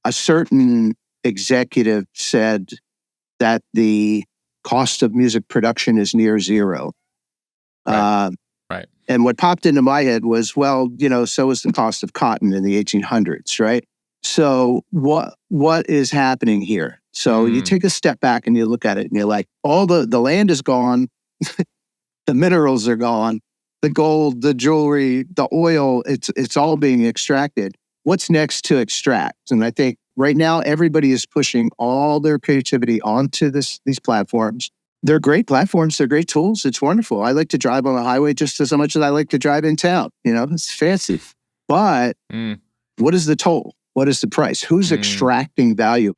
a certain executive said that the cost of music production is near zero. Right. And what popped into my head was, well, so is the cost of cotton in the 1800s, right? So what is happening here? So you take a step back and you look at it and you're like, all the land is gone, the minerals are gone, the gold, the jewelry, the oil, it's all being extracted. What's next to extract? And I think right now everybody is pushing all their creativity onto these platforms. They're great platforms. They're great tools. It's wonderful. I like to drive on the highway just as much as I like to drive in town. It's fancy. But what is the toll? What is the price? Who's extracting value?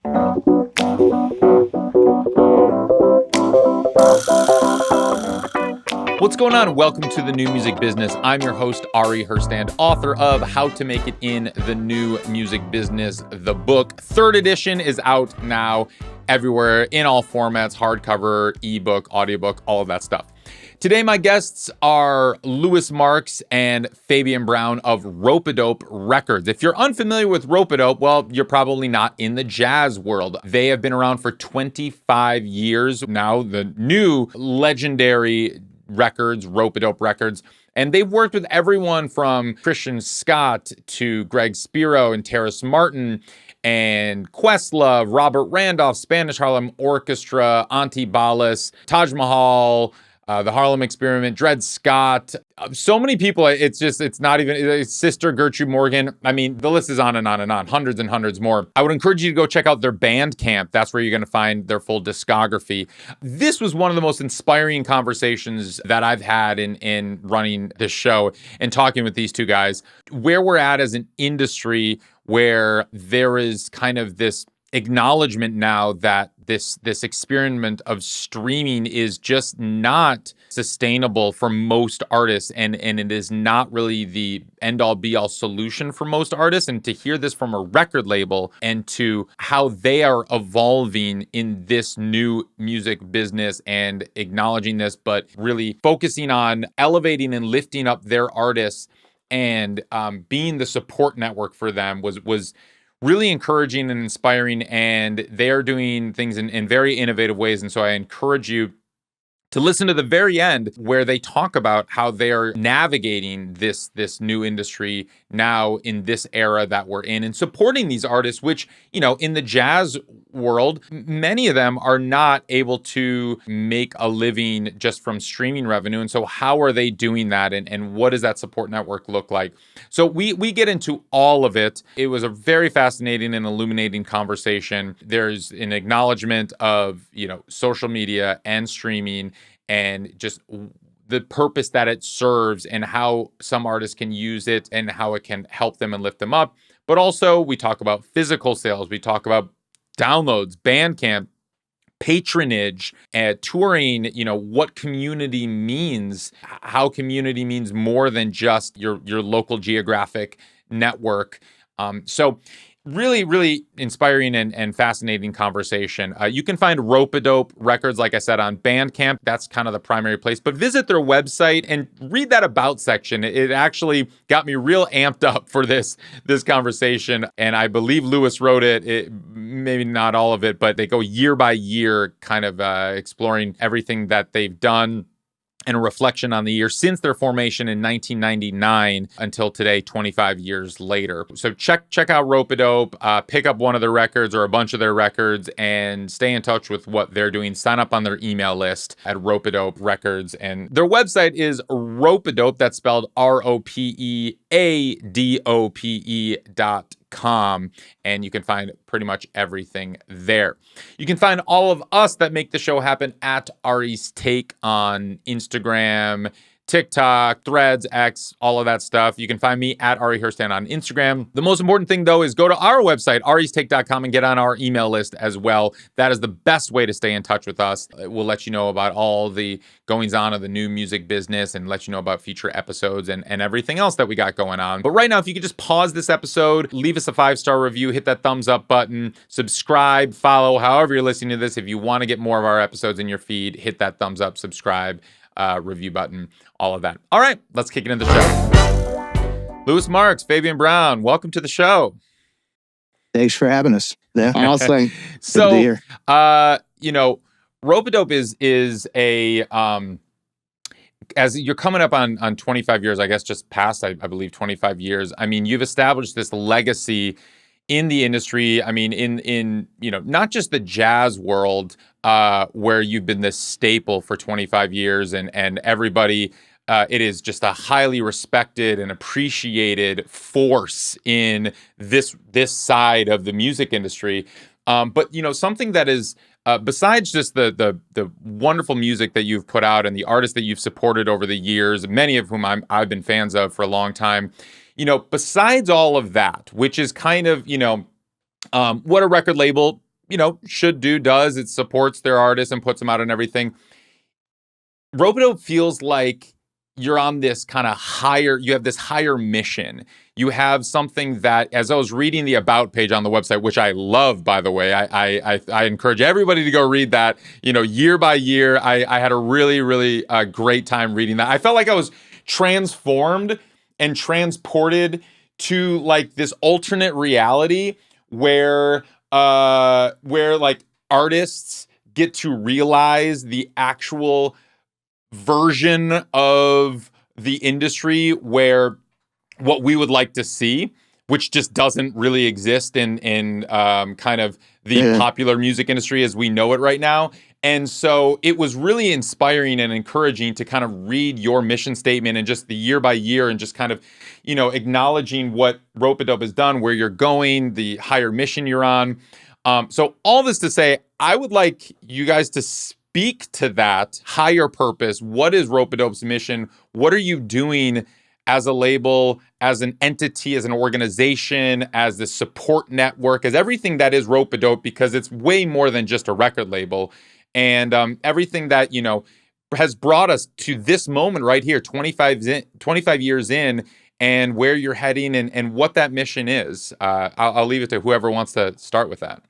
What's going on? Welcome to The New Music Business. I'm your host, Ari Herstand, author of How to Make It in the New Music Business, the book. Third edition is out now everywhere in all formats, hardcover, ebook, audiobook, all of that stuff. Today, my guests are Louis Marks and Fabian Brown of Ropeadope Records. If you're unfamiliar with Ropeadope, well, you're probably not in the jazz world. They have been around for 25 years now, the new legendary records, Ropeadope Records. And they've worked with everyone from Christian Scott to Greg Spiro and Terrace Martin and Questlove, Robert Randolph, Spanish Harlem Orchestra, Auntie Ballas, Taj Mahal, the Harlem Experiment, Dred Scott, so many people. It's not even, it's Sister Gertrude Morgan. I mean, the list is on and on and on, hundreds and hundreds more. I would encourage you to go check out their Bandcamp. That's where you're going to find their full discography. This was one of the most inspiring conversations that I've had in running this show and talking with these two guys, where we're at as an industry, where there is kind of this acknowledgement now that this experiment of streaming is just not sustainable for most artists, and it is not really the end-all be-all solution for most artists. And to hear this from a record label and to how they are evolving in this new music business and acknowledging this, but really focusing on elevating and lifting up their artists and being the support network for them was really encouraging and inspiring, and they're doing things in very innovative ways. And so I encourage you to listen to the very end, where they talk about how they are navigating this new industry now in this era that we're in, and supporting these artists, which, in the jazz world, many of them are not able to make a living just from streaming revenue. And so how are they doing that? And what does that support network look like? So we get into all of it. It was a very fascinating and illuminating conversation. There's an acknowledgement of, social media and streaming, and just the purpose that it serves, and how some artists can use it and how it can help them and lift them up. But also we talk about physical sales. We talk about downloads, Bandcamp, patronage, touring, what community means, how community means more than just your local geographic network. So really, really inspiring and fascinating conversation. You can find Ropeadope Records, like I said, on Bandcamp. That's kind of the primary place. But visit their website and read that About section. It actually got me real amped up for this conversation. And I believe Louis wrote it, maybe not all of it, but they go year by year, kind of exploring everything that they've done, and a reflection on the year since their formation in 1999 until today, 25 years later. So check out Ropeadope, pick up one of their records or a bunch of their records, and stay in touch with what they're doing. Sign up on their email list at Ropeadope Records. And their website is Ropeadope, that's spelled ROPEADOPE.com, and you can find pretty much everything there. You can find all of us that make the show happen at Ari's Take on Instagram, TikTok, Threads, X, all of that stuff. You can find me at Ari Herstand on Instagram. The most important thing, though, is go to our website, aristake.com, and get on our email list as well. That is the best way to stay in touch with us. We'll let you know about all the goings-on of the new music business and let you know about future episodes and everything else that we got going on. But right now, if you could just pause this episode, leave us a 5-star review, hit that thumbs up button, subscribe, follow, however you're listening to this. If you want to get more of our episodes in your feed, hit that thumbs up, subscribe, review button, all of that. All right, let's kick it into the show. Louis Marks, Fabian Brown, welcome to the show. Thanks for having us. Yeah. Awesome. So, Ropeadope is a as you're coming up on 25 years, I guess, just past, I believe, 25 years. I mean, you've established this legacy in the industry. I mean, in not just the jazz world, where you've been this staple for 25 years, and everybody. It is just a highly respected and appreciated force in this side of the music industry. But something that is besides just the wonderful music that you've put out and the artists that you've supported over the years, many of whom I've been fans of for a long time. Besides all of that, which is kind of what a record label should does, it supports their artists and puts them out and everything. Ropeadope feels like you're on this kind of higher, you have this higher mission. You have something that, as I was reading the About page on the website, which I love, by the way, I encourage everybody to go read that, year by year. I had a really, really great time reading that. I felt like I was transformed and transported to like this alternate reality where like artists get to realize the actual version of the industry where what we would like to see, which just doesn't really exist in kind of the popular music industry as we know it right now. And so it was really inspiring and encouraging to kind of read your mission statement and just the year by year and just kind of, acknowledging what Ropeadope has done, where you're going, the higher mission you're on. So all this to say, I would like you guys to speak to that higher purpose. What is Ropeadope's mission? What are you doing as a label, as an entity, as an organization, as the support network, as everything that is Ropeadope, because it's way more than just a record label. And everything that, has brought us to this moment right here, 25 years in, and where you're heading and what that mission is. I'll leave it to whoever wants to start with that.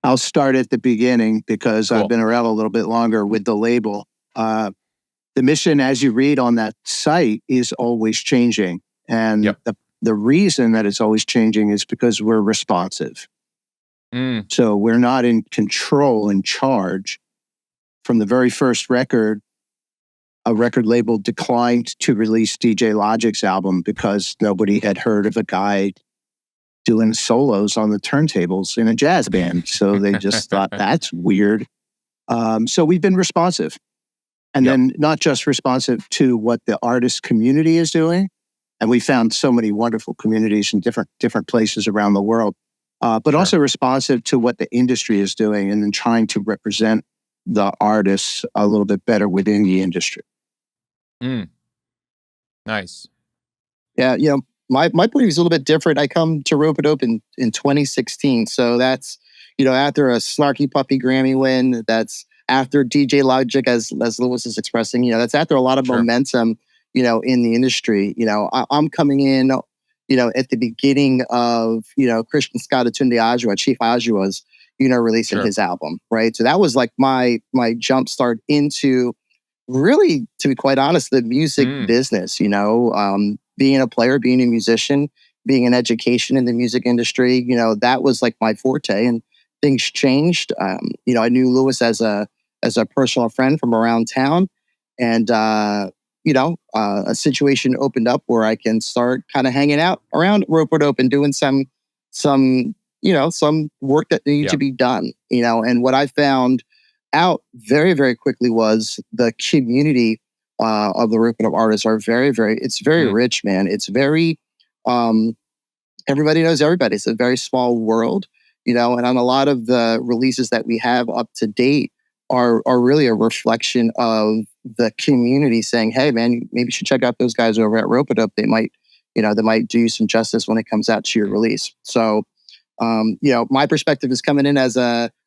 I'll start at the beginning because I've been around a little bit longer with the label. The mission, as you read on that site, is always changing. And the reason that it's always changing is because we're responsive. So we're not in control, in charge. From the very first record, a record label declined to release DJ Logic's album because nobody had heard of a guy doing solos on the turntables in a jazz band. So they just thought, that's weird. So we've been responsive. And then not just responsive to what the artist community is doing. And we found so many wonderful communities in different places around the world. But also responsive to what the industry is doing and then trying to represent the artists a little bit better within the industry. Nice. Yeah, my point of view is a little bit different. I come to Ropeadope in 2016. So that's, after a snarky puppy Grammy win, that's after DJ Logic, as Lewis is expressing, that's after a lot of momentum, in the industry. I'm coming in, at the beginning of, Christian Scott Atunde Adjua, Chief Adjua's, releasing his album, right? So that was like my jump start into really, to be quite honest, the music business, being a player, being a musician, being in education in the music industry, that was like my forte, and things changed. I knew Lewis as a personal friend from around town, and a situation opened up where I can start kind of hanging out around Ropeadope and doing some work that needed to be done, and what I found out very, very quickly was the community of the Ropeadope artists are very, very, it's very rich, man. It's very, everybody knows everybody. It's a very small world, and on a lot of the releases that we have up to date are really a reflection of the community saying, hey man, maybe you should check out those guys over at Ropeadope. They might do you some justice when it comes out to your release. So, my perspective is coming in as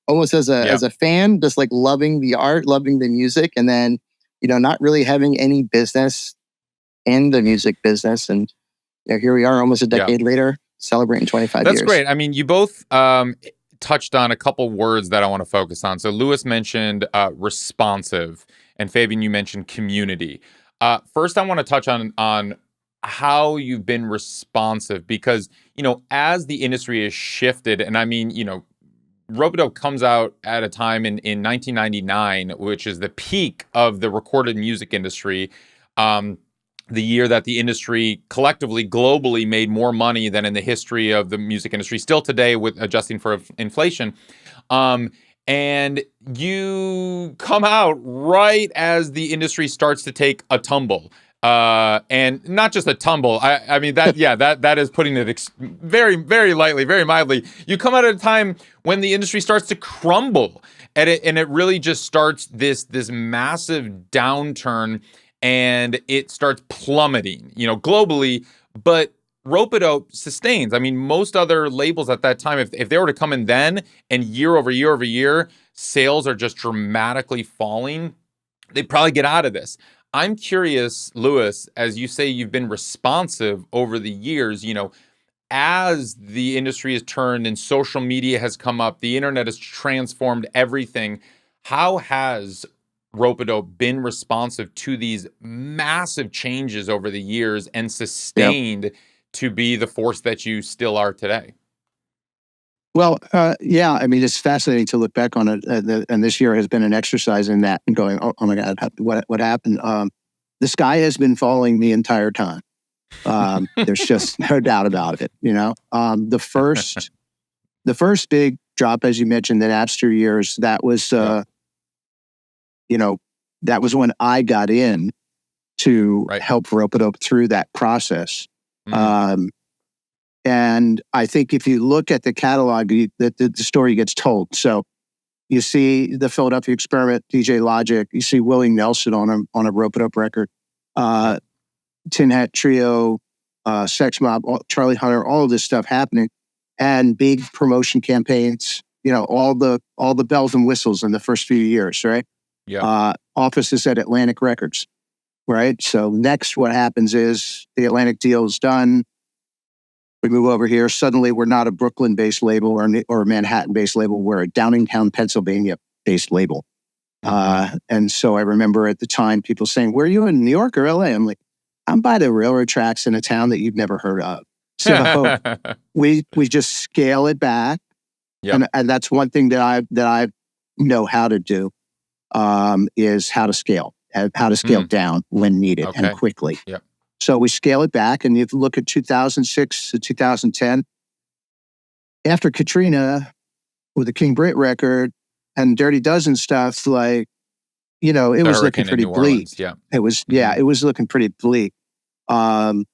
almost as a fan, just like loving the art, loving the music, and then, not really having any business in the music business. And here we are almost a decade later, celebrating 25 years. That's great. I mean, you both touched on a couple words that I want to focus on. So Lewis mentioned responsive, and Fabian, you mentioned community. First, I want to touch on how you've been responsive because, as the industry has shifted, and I mean, Ropeadope comes out at a time in 1999, which is the peak of the recorded music industry. The year that the industry collectively, globally made more money than in the history of the music industry, still today with adjusting for inflation. And you come out right as the industry starts to take a tumble. And not just a tumble. I mean that is putting it very, very lightly, very mildly. You come out at a time when the industry starts to crumble, and it really just starts this massive downturn, and it starts plummeting, globally. But Ropeadope sustains. I mean, most other labels at that time, if they were to come in then and year over year over year, sales are just dramatically falling, they'd probably get out of this. I'm curious, Louis, as you say, you've been responsive over the years, as the industry has turned and social media has come up, the internet has transformed everything. How has Ropeadope been responsive to these massive changes over the years and sustained to be the force that you still are today? Well, yeah, I mean, it's fascinating to look back on it. And this year has been an exercise in that and going, oh my God, what happened? The sky has been falling the entire time. There's just no doubt about it. The first big drop, as you mentioned, the Napster years, that was, that was when I got in to help Ropeadope through that process. Mm-hmm. And I think if you look at the catalog, the story gets told. So you see the Philadelphia Experiment, DJ Logic, you see Willie Nelson on a Ropeadope record, Tin Hat Trio, Sex Mob, Charlie Hunter, all of this stuff happening, and big promotion campaigns. All the bells and whistles in the first few years, right? Yeah. Offices at Atlantic Records, right? So next, what happens is the Atlantic deal is done. We move over here. Suddenly, we're not a Brooklyn-based label or a Manhattan-based label. We're a Downingtown, Pennsylvania-based label. And so I remember at the time people saying, "Were you in New York or LA?" I'm like, "I'm by the railroad tracks in a town that you've never heard of." So we just scale it back, and that's one thing that I know how to do is how to scale down when needed and quickly. Yep. So we scale it back, and if you look at 2006 to 2010, after Katrina with the King Brit record and Dirty Dozen stuff, it was looking pretty bleak. Yeah, it was. Yeah, it was looking pretty bleak. And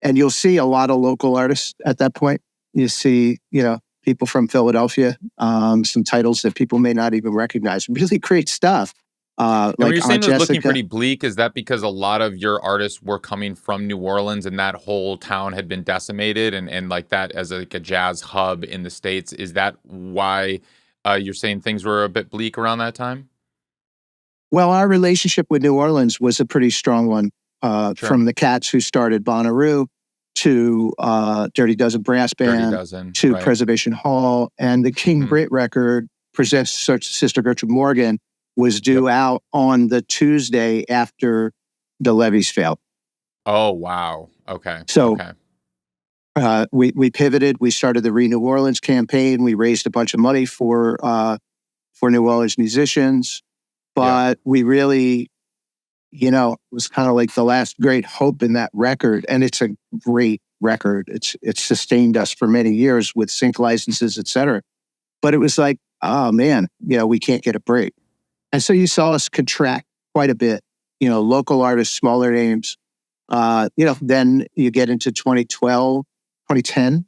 you'll see a lot of local artists at that point. You see, people from Philadelphia, some titles that people may not even recognize. Really great stuff. When you're saying it was looking pretty bleak, is that because a lot of your artists were coming from New Orleans and that whole town had been decimated and like that as a jazz hub in the States? Is that why you're saying things were a bit bleak around that time? Well, our relationship with New Orleans was a pretty strong one. From the cats who started Bonnaroo to Dirty Dozen Brass Band to Preservation Hall, and the King Brit record, Presents Sister Gertrude Morgan, was due out on the Tuesday after the levees failed. Oh, wow. Okay. So we pivoted. We started the Re New Orleans campaign. We raised a bunch of money for New Orleans musicians. But we really, it was kind of like the last great hope in that record. And it's a great record. It's sustained us for many years with sync licenses, et cetera. But it was like, oh man, we can't get a break. And so you saw us contract quite a bit, local artists, smaller names. Then you get into 2012, 2010,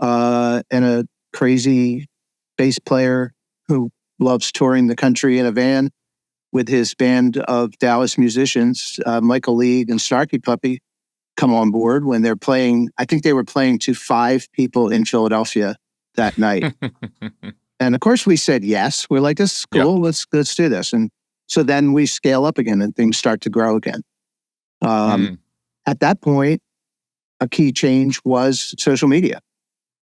and a crazy bass player who loves touring the country in a van with his band of Dallas musicians, Michael League and Snarky Puppy, come on board when they're playing. I think they were playing to 5 people in Philadelphia that night. And of course we said yes. We're like, this is cool. Let's do this. And so then we scale up again and things start to grow again. At that point, a key change was social media.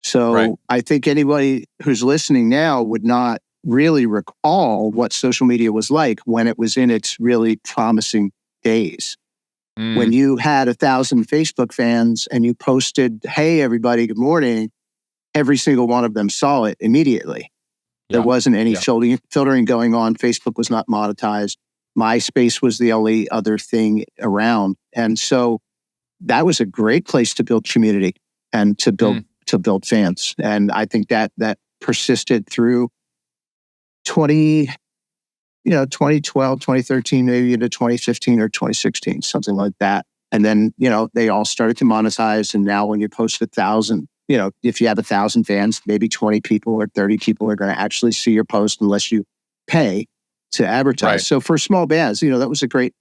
So I think anybody who's listening now would not really recall what social media was like when it was in its really promising days. When you had 1,000 Facebook fans and you posted, "Hey, everybody, good morning," every single one of them saw it immediately. There wasn't any filtering going on. Facebook was not monetized. MySpace was the only other thing around. And so that was a great place to build community and to build fans. And I think that persisted through 2012, 2013, maybe into 2015 or 2016, something like that. And then, they all started to monetize. And now when you post 1,000, if you have 1,000 fans, maybe 20 people or 30 people are going to actually see your post unless you pay to advertise. Right. So for small bands, that was a great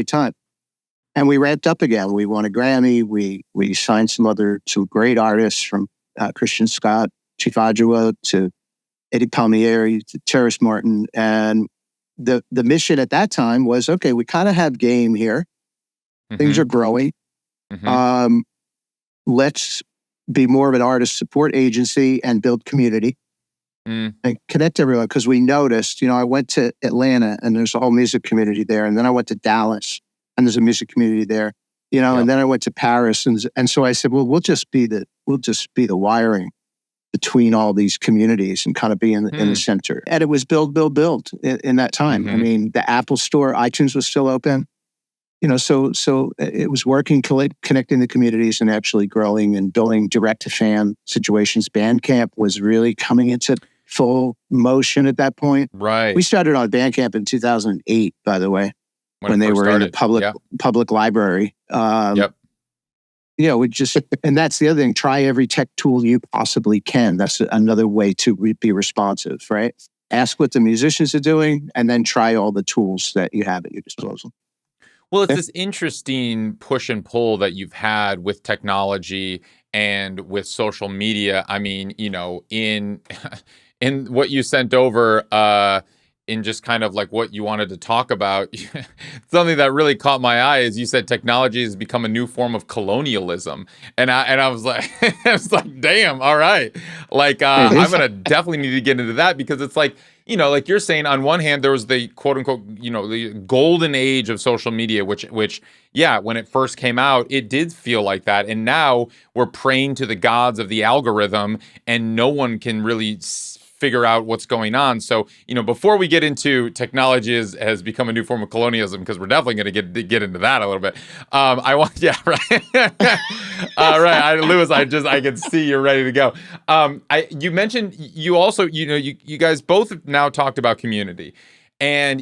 time. And we ramped up again. We won a Grammy. We signed some great artists, from Christian Scott, Chief Adjua, to Eddie Palmieri, to Terrace Martin. And the mission at that time was, okay, we kind of have game here. Things are growing. Let's be more of an artist support agency and build community and connect everyone. Because we noticed, I went to Atlanta and there's a whole music community there. And then I went to Dallas and there's a music community there, and then I went to Paris. And so I said, well, we'll just be the wiring between all these communities and kind of be in the center. And it was build in that time. I mean, the Apple Store, iTunes was still open. So it was working, connecting the communities and actually growing and building direct-to-fan situations. Bandcamp was really coming into full motion at that point. Right. We started on Bandcamp in 2008, by the way, when they were in a public library. We just, and that's the other thing, try every tech tool you possibly can. That's another way to be responsive, right? Ask what the musicians are doing and then try all the tools that you have at your disposal. Well, it's this interesting push and pull that you've had with technology and with social media. I mean, in what you sent over, in just kind of like what you wanted to talk about, something that really caught my eye is you said technology has become a new form of colonialism, and I was like, damn, all right, like I'm gonna definitely need to get into that, because it's like, like you're saying, on one hand, there was the quote unquote, the golden age of social media, which, when it first came out, it did feel like that. And now we're praying to the gods of the algorithm and no one can really figure out what's going on. So, before we get into technology has become a new form of colonialism, because we're definitely going to get into that a little bit. Right. Right. Lewis, I can see you're ready to go. You mentioned, you also, you guys both have now talked about community, and,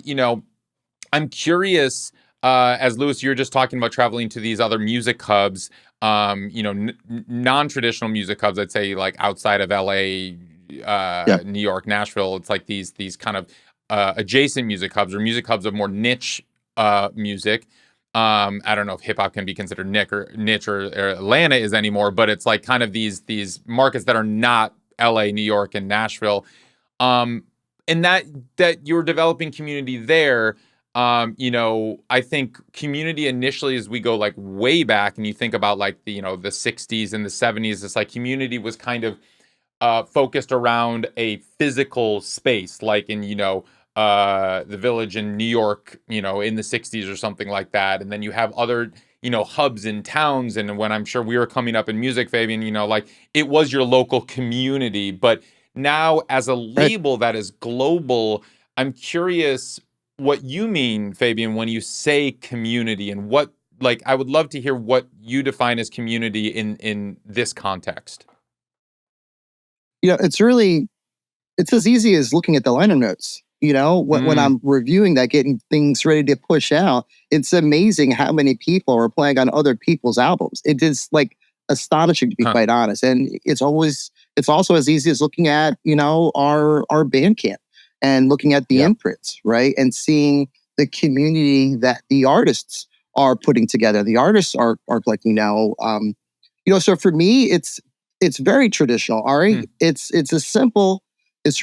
I'm curious, as Lewis, you're just talking about traveling to these other music hubs, non-traditional music hubs, I'd say, like outside of LA, New York, Nashville. It's like these kind of adjacent music hubs, or music hubs of more niche music. I don't know if hip hop can be considered niche or Atlanta is anymore, but it's like kind of these markets that are not LA, New York, and Nashville. And that you're developing community there. I think community initially, as we go like way back, and you think about like the 60s and the 70s, it's like community was kind of focused around a physical space, like in, the Village in New York, in the 60s or something like that. And then you have other, hubs in towns. And when I'm sure we were coming up in music, Fabian, like it was your local community. But now as a label that is global, I'm curious what you mean, Fabian, when you say community, and what, like, I would love to hear what you define as community in this context. It's as easy as looking at the liner notes. When I'm reviewing that, getting things ready to push out, it's amazing how many people are playing on other people's albums. It is like astonishing, to be quite honest. And it's also as easy as looking at, our Bandcamp and looking at the imprints, right? And seeing the community that the artists are putting together. The artists are collecting now. So for me, it's very traditional, Ari. It's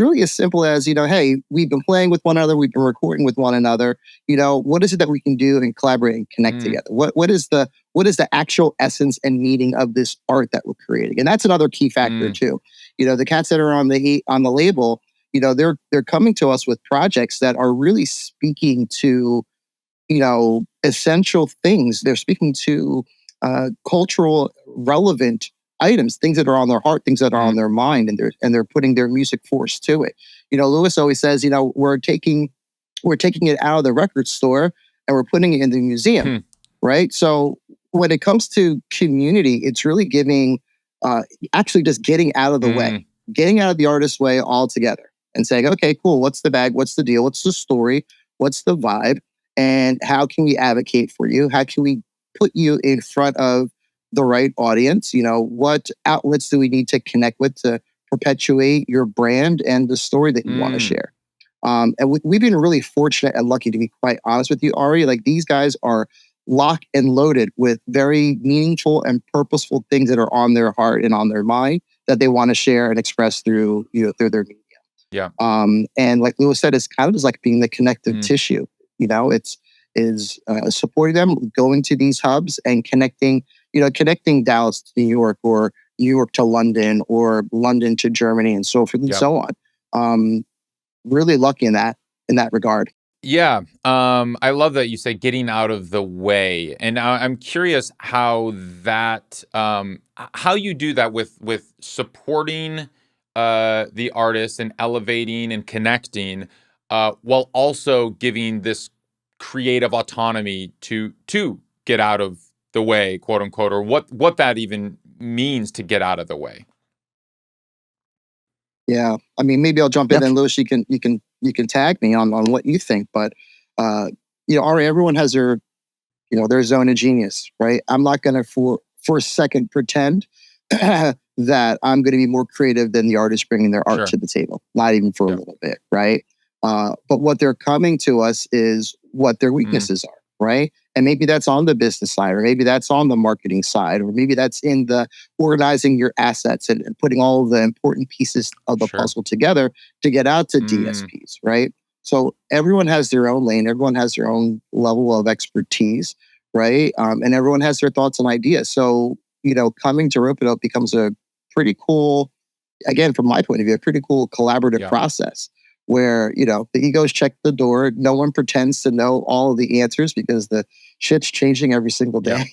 really as simple as, hey, we've been playing with one another, we've been recording with one another. What is it that we can do and collaborate and connect together? What is the actual essence and meaning of this art that we're creating? And that's another key factor too. The cats that are on the label, they're coming to us with projects that are really speaking to essential things. They're speaking to cultural relevant items, things that are on their heart, things that are on their mind, and they're putting their music force to it. Lewis always says, we're taking it out of the record store and we're putting it in the museum, right? So when it comes to community, it's really giving, actually just getting out of the way, getting out of the artist's way altogether and saying, okay, cool. What's the bag? What's the deal? What's the story? What's the vibe? And how can we advocate for you? How can we put you in front of the right audience? What outlets do we need to connect with to perpetuate your brand and the story that you want to share? And we've been really fortunate and lucky, to be quite honest with you, Ari. Like, these guys are locked and loaded with very meaningful and purposeful things that are on their heart and on their mind that they want to share and express through their media. Yeah. And like Lewis said, it's kind of just like being the connective tissue. It's supporting them, going to these hubs and connecting Dallas to New York, or New York to London, or London to Germany, and so forth and so on. Really lucky in that regard. Yeah. I love that you say getting out of the way. And I'm curious how you do that with supporting the artist and elevating and connecting, while also giving this creative autonomy to get out of the way, quote unquote, or what that even means to get out of the way. Yeah, I mean, maybe I'll jump in, and Lewis, you can tag me on what you think. But Ari, everyone has their zone of genius, right? I'm not going to for a second pretend that I'm going to be more creative than the artist bringing their art to the table. Not even for a little bit, right? But what they're coming to us is what their weaknesses are, right? And maybe that's on the business side, or maybe that's on the marketing side, or maybe that's in the organizing your assets and putting all of the important pieces of the puzzle together to get out to DSPs, right? So everyone has their own lane, everyone has their own level of expertise, right? And everyone has their thoughts and ideas. So, coming to Ropeadope becomes a pretty cool, again, from my point of view, a pretty cool collaborative process, where, the egos check the door. No one pretends to know all of the answers because the shit's changing every single day,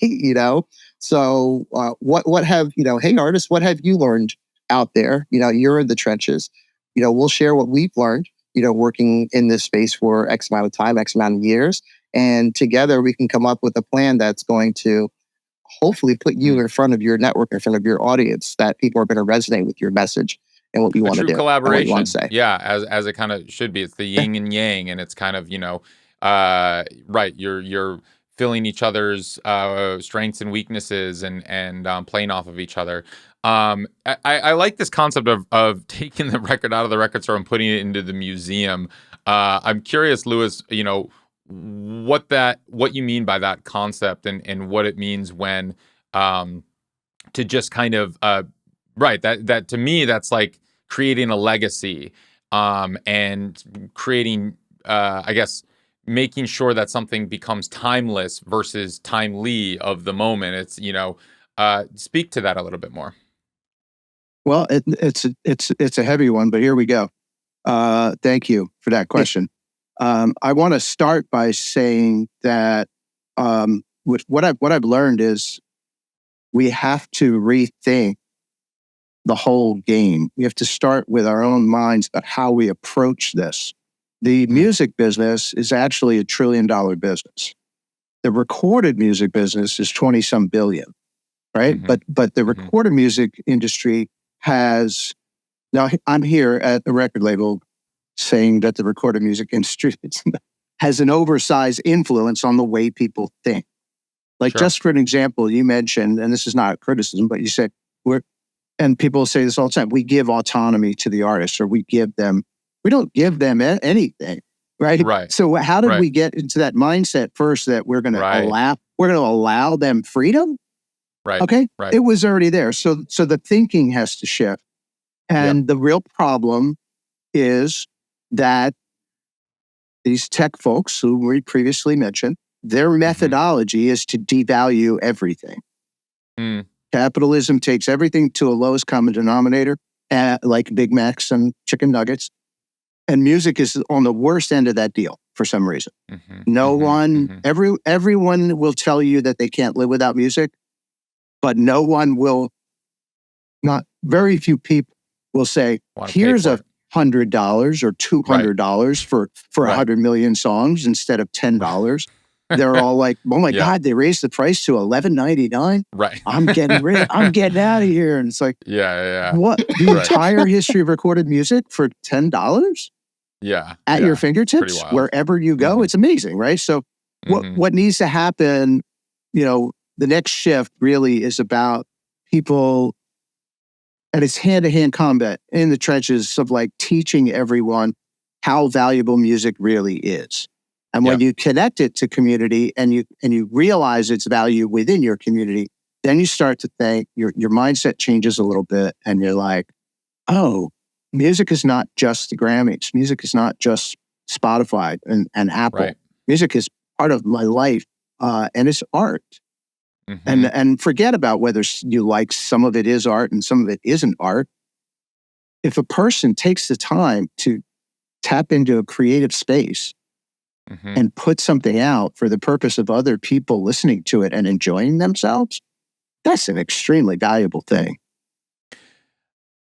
So what have, hey artists, what have you learned out there? You're in the trenches. We'll share what we've learned, working in this space for X amount of time, X amount of years. And together we can come up with a plan that's going to hopefully put you in front of your network, in front of your audience, that people are going to resonate with your message and what you want to do. Collaboration. You want to say. Yeah, as it kind of should be. It's the yin and yang, and it's kind of, right. You're filling each other's strengths and weaknesses, and playing off of each other. I like this concept of taking the record out of the record store and putting it into the museum. I'm curious, Lewis, what you mean by that concept, and what it means when to just kind of right, that to me, that's like creating a legacy, and creating, I guess, making sure that something becomes timeless versus timely of the moment. It's, speak to that a little bit more. Well, it's a heavy one, but here we go. Thank you for that question. I want to start by saying that what I've learned is we have to rethink the whole game. We have to start with our own minds about how we approach this. The music business is actually $1 trillion business. The recorded music business is 20-some billion, right? But the recorded music industry has, now I'm here at the record label saying that the recorded music industry has an oversized influence on the way people think. Like, just for an example, you mentioned, and this is not a criticism, but you said, and people say this all the time, we give autonomy to the artists, or we don't give them anything, right? So how did we get into that mindset first, that we're going to allow them freedom? Okay. It was already there. So the thinking has to shift. And the real problem is that these tech folks who we previously mentioned, their methodology is to devalue everything. Capitalism takes everything to a lowest common denominator, like Big Macs and chicken nuggets. And music is on the worst end of that deal. for some reason. Mhm, No mhm, one, mhm. everyone will tell you that they can't live without music, but no one will, not very few people will say, Want to pay here's for it. $100 or Right, $200 for a right. 100 million songs instead of $10. They're all like, oh my Yeah, God, they raised the price to $11.99. right. I'm getting rid. I'm getting out of here. And it's like, Yeah, yeah, what? The yeah. Right. entire history of recorded music for $10 Yeah, at your yeah. Pretty fingertips wild. wherever you go? Mhm, It's amazing, right? So mhm. what needs to happen? The next shift really is about people, and it's hand-to-hand combat in the trenches of like teaching everyone how valuable music really is. And when Yep. you connect it to community and you realize its value within your community, then you start to think your mindset changes a little bit, and you're like, oh, music is not just the Grammys. Music is not just Spotify and Apple. Right. Music is part of my life, and it's art. And Mhm. and forget about whether you like some of it is art and some of it isn't art. If a person takes the time to tap into a creative space Mhm. and put something out for the purpose of other people listening to it and enjoying themselves, that's an extremely valuable thing.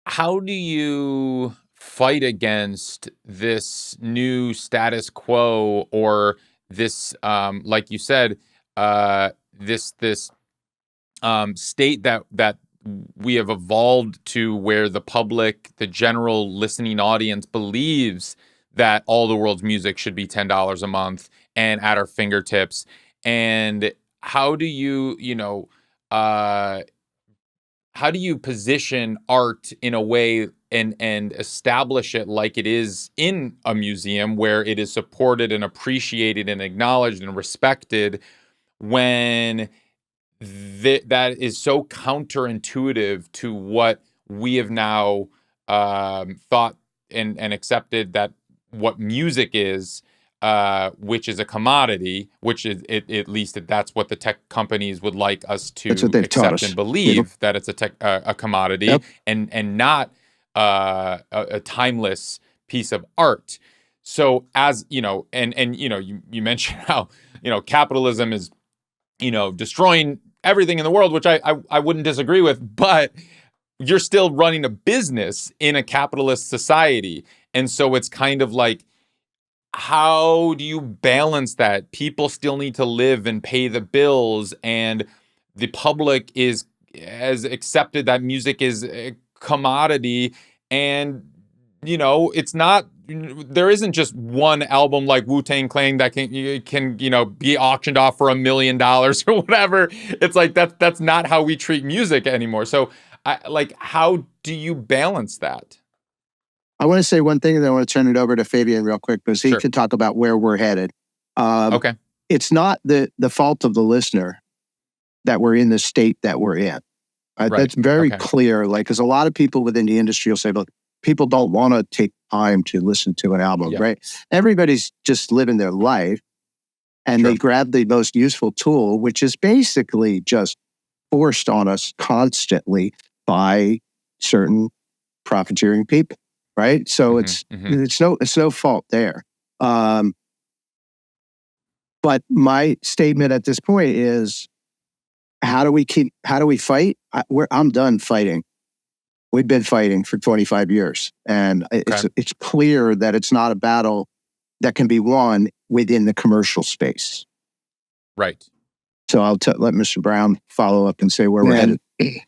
How do you fight against this new status quo, or this, like you said, this state that we have evolved to, where the public, the general listening audience, believes that all the world's music should be $10 a month and at our fingertips? And how do uh, how do you position art in a way and establish it like it is in a museum, where it is supported and appreciated and acknowledged and respected, when that is so counterintuitive to what we have now thought and accepted, that what music is, which is a commodity, which is at least that's what the tech companies would like us That's what to they've taught accept and us. Yep. believe, that it's a commodity, Yep. and not a timeless piece of art. So, as you know, and you mentioned how capitalism is destroying everything in the world, which I wouldn't disagree with, but you're still running a business in a capitalist society. And so it's kind of like, how do you balance that? People still need to live and pay the bills, and the public has accepted that music is a commodity, and it's not. There isn't just one album like Wu-Tang Clan that can be auctioned off for $1 million or whatever. It's like that's not how we treat music anymore. So, how do you balance that? I want to say one thing, and then I want to turn it over to Fabian real quick because he Sure. could talk about where we're headed. Um, Okay. it's not the fault of the listener that we're in the state that we're in. Right. That's very Okay. clear. Like, because a lot of people within the industry will say, look, people don't want to take time to listen to an album, Yep. right? Everybody's just living their life, and they Sure. grab the most useful tool, which is basically just forced on us constantly by certain profiteering people, right? So Hmm. Hmm. it's no fault there. Um, but my statement at this point is, how do we fight? I'm done fighting. We've been fighting for 25 years, and Okay. it's clear that it's not a battle that can be won within the commercial space. Right. So let Mr. Brown follow up and say where we're Man, headed.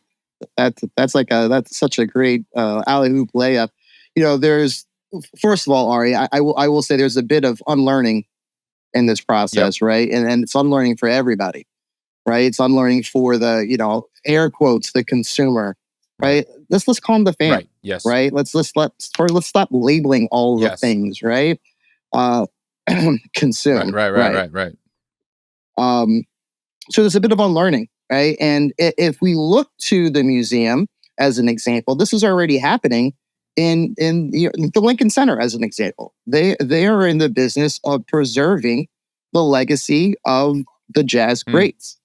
that's such a great alley oop layup. There's, first of all, Ari, I will say there's a bit of unlearning in this Yep. process, right? And it's unlearning for everybody, right? It's unlearning for the air quotes the consumer, Right. right? Let's calm the fan, Right. Yes. right? Let's stop labeling all the Yes. things, right? Uh, Right. consume, Right. Right. right? Right. Right. Um, so there's a bit of unlearning, right? And if we look to the museum as an example, this is already happening in the Lincoln Center as an example. They are in the business of preserving the legacy of the jazz Hmm. greats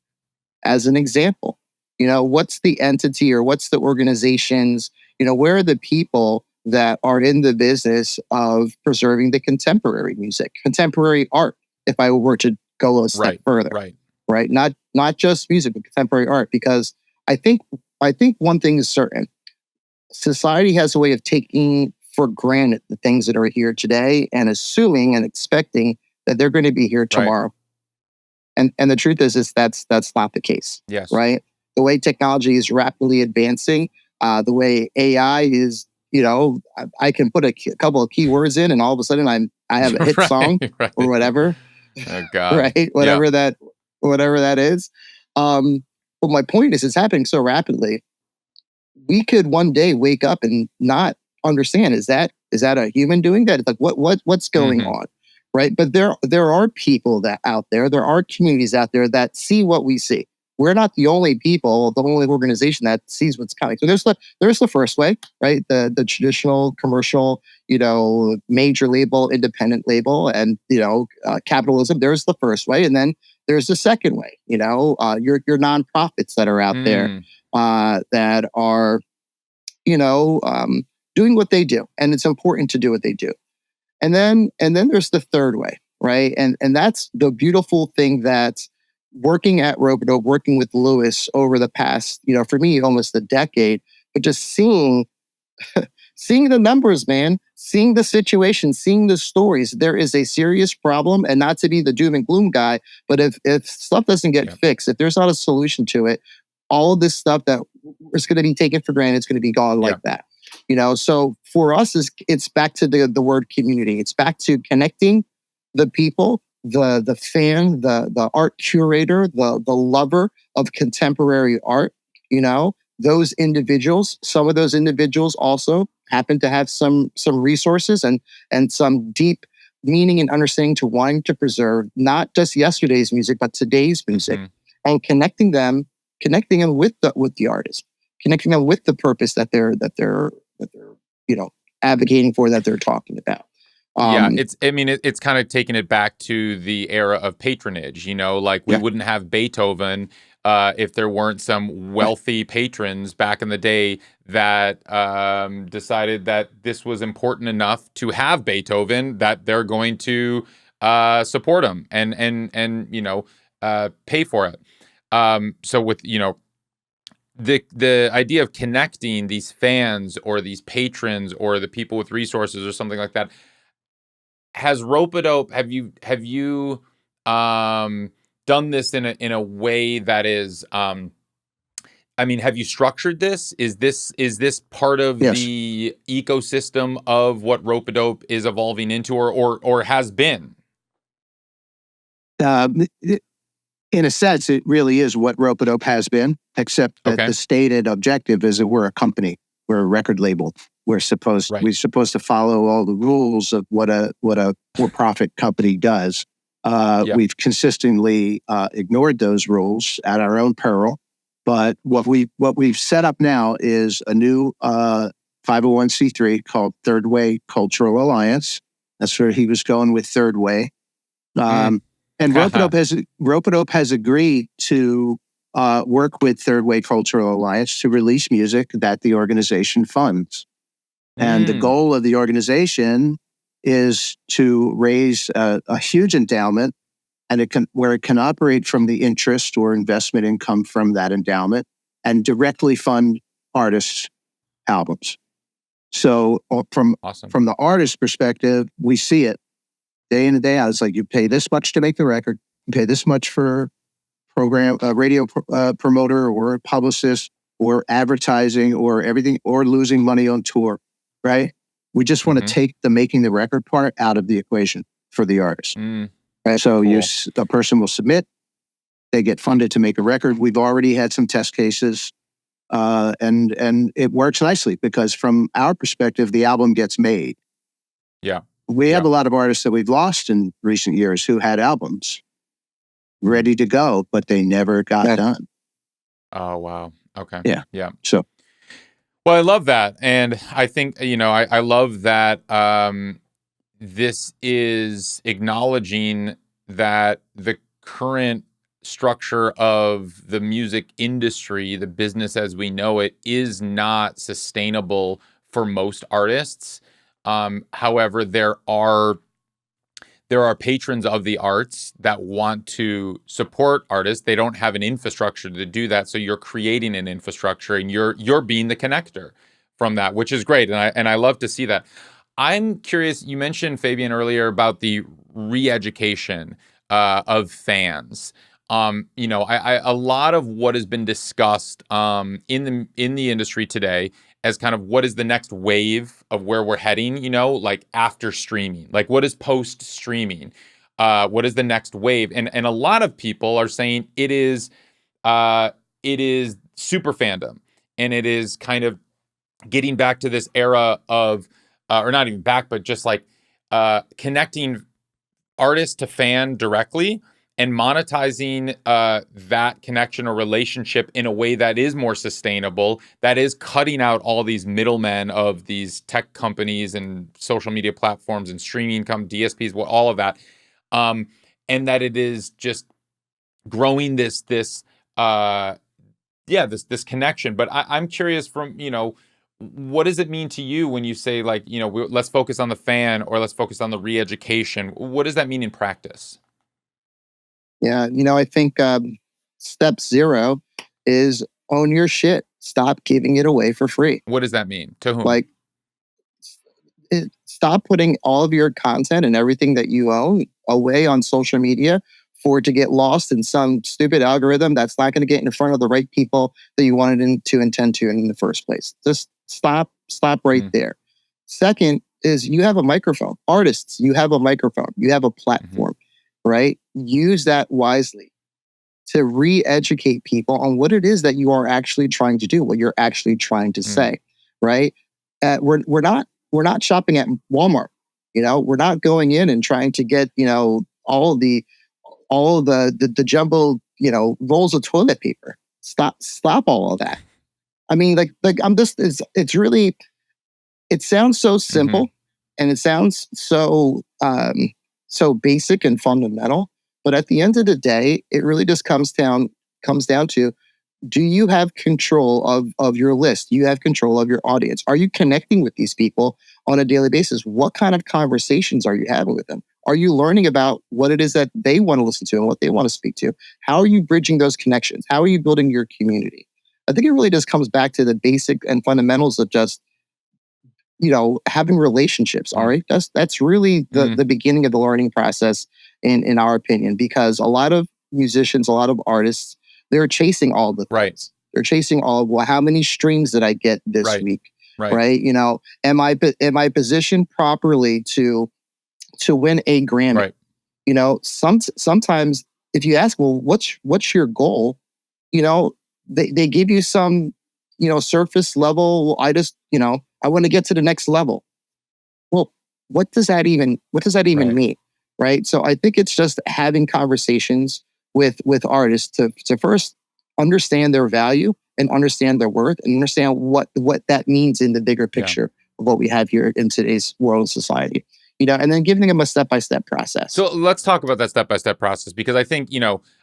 as an example. What's the entity or what's the organizations? Where are the people that are in the business of preserving the contemporary music, contemporary art. If I were to go a step further, right? Not just music, but contemporary art, because I think one thing is certain: society has a way of taking for granted the things that are here today and assuming and expecting that they're going to be here tomorrow. And the truth is that's not the case. Yes. Right. The way technology is rapidly advancing, the way AI is, I can put a couple of keywords in, and all of a sudden I have a hit song or whatever. Oh God. Right. Whatever that is. But my point is, it's happening so rapidly. We could one day wake up and not understand, is that a human doing that? It's like, what's going on? Right. But there are people there are communities out there that see what we see. We're not the only people, the only organization that sees what's coming. So there's the first way, right? The traditional commercial, major label, independent label, and capitalism. There's the first way, and then there's the second way. Your nonprofits that are out there that are, doing what they do, and it's important to do what they do. And then there's the third way, right? And that's the beautiful thing that working at Ropeadope, working with Lewis over the past, for me, almost a decade, but just seeing the numbers, man, seeing the situation, seeing the stories. There is a serious problem, and not to be the doom and gloom guy, but if stuff doesn't get fixed, if there's not a solution to it, all of this stuff that is going to be taken for granted, it's going to be gone like that. So for us, it's back to the word community. It's back to connecting the people, the fan, the art curator, the lover of contemporary art. Those individuals. Some of those individuals also happen to have some resources and some deep meaning and understanding to wanting to preserve not just yesterday's music, but today's music, and connecting them with the artist, connecting them with the purpose that they're advocating for, that they're talking about. It's kind of taking it back to the era of patronage. Like we wouldn't have Beethoven if there weren't some wealthy patrons back in the day that decided that this was important enough to have Beethoven, that they're going to support him and pay for it. So with the idea of connecting these fans or these patrons or the people with resources or something like that, has Ropeadope, have you done this in a way that is have you structured this? Is this part of the ecosystem of what Ropeadope is evolving into or has been? In a sense, it really is what Ropeadope has been, except that the stated objective is that we're a company, we're a record label. We're supposed to follow all the rules of what a for-profit company does. We've consistently ignored those rules at our own peril. But what we've set up now is a new 501c3 called Third Way Cultural Alliance. That's where he was going with Third Way. And Ropeadope has agreed to work with Third Way Cultural Alliance to release music that the organization funds. And the goal of the organization is to raise a huge endowment, and where it can operate from the interest or investment income from that endowment and directly fund artists' albums. So from the artist perspective, we see it day in and day out. It's like, you pay this much to make the record, you pay this much for radio promoter or publicist or advertising or everything, or losing money on tour, right? We just want to take the making the record part out of the equation for the artist. Right? So the person will submit, they get funded to make a record. We've already had some test cases, and it works nicely because from our perspective, the album gets made. Yeah. We have a lot of artists that we've lost in recent years who had albums ready to go, but they never got done. Oh, wow. Okay. Yeah. So, well, I love that. And I think, I love that this is acknowledging that the current structure of the music industry, the business as we know it, is not sustainable for most artists. However, there are patrons of the arts that want to support artists. They don't have an infrastructure to do that, so you're creating an infrastructure, and you're being the connector from that, which is great, and I love to see that. I'm curious. You mentioned, Fabian, earlier about the re-education of fans. A lot of what has been discussed in the industry today as kind of what is the next wave of where we're heading, like after streaming, like what is post streaming, what is the next wave, and a lot of people are saying it is super fandom, and it is kind of getting back to this era of, or not even back, but just like connecting artist to fan directly and monetizing that connection or relationship in a way that is more sustainable, that is cutting out all these middlemen of these tech companies and social media platforms and streaming DSPs, all of that, and that it is just growing this connection. But I'm curious from, what does it mean to you when you say, like, let's focus on the fan or let's focus on the re-education? What does that mean in practice? Yeah, I think step 0 is own your shit. Stop giving it away for free. What does that mean? To whom? Like, stop putting all of your content and everything that you own away on social media for it to get lost in some stupid algorithm that's not going to get in front of the right people that you wanted to intend to in the first place. Just stop right there. Second is, you have a microphone. Artists, you have a microphone. You have a platform, right? Use that wisely to re-educate people on what it is that you are actually trying to do, what you're actually trying to say, right? We're not shopping at Walmart. We're not going in and trying to get, all the jumbo, rolls of toilet paper. Stop all of that. I mean, like I'm just, it's really, it sounds so simple and it sounds so basic and fundamental, but at the end of the day, it really just comes down to, do you have control of your list? Do you have control of your audience? Are you connecting with these people on a daily basis? What kind of conversations are you having with them? Are you learning about what it is that they want to listen to and what they want to speak to? How are you bridging those connections? How are you building your community? I think it really just comes back to the basic and fundamentals of just, having relationships, Ari. That's really the beginning of the learning process, in our opinion, because a lot of musicians, a lot of artists, they're chasing all the things. Right. They're chasing all of, well, how many streams did I get this week? Right. Am I positioned properly to win a Grammy? Right. Sometimes if you ask, well, what's your goal? They give you some, surface level. I want to get to the next level. Well, what does that even mean? Right. So I think it's just having conversations with artists to first understand their value and understand their worth and understand what that means in the bigger picture of what we have here in today's world and society. And then giving them a step-by-step process. So let's talk about that step-by-step process, because I think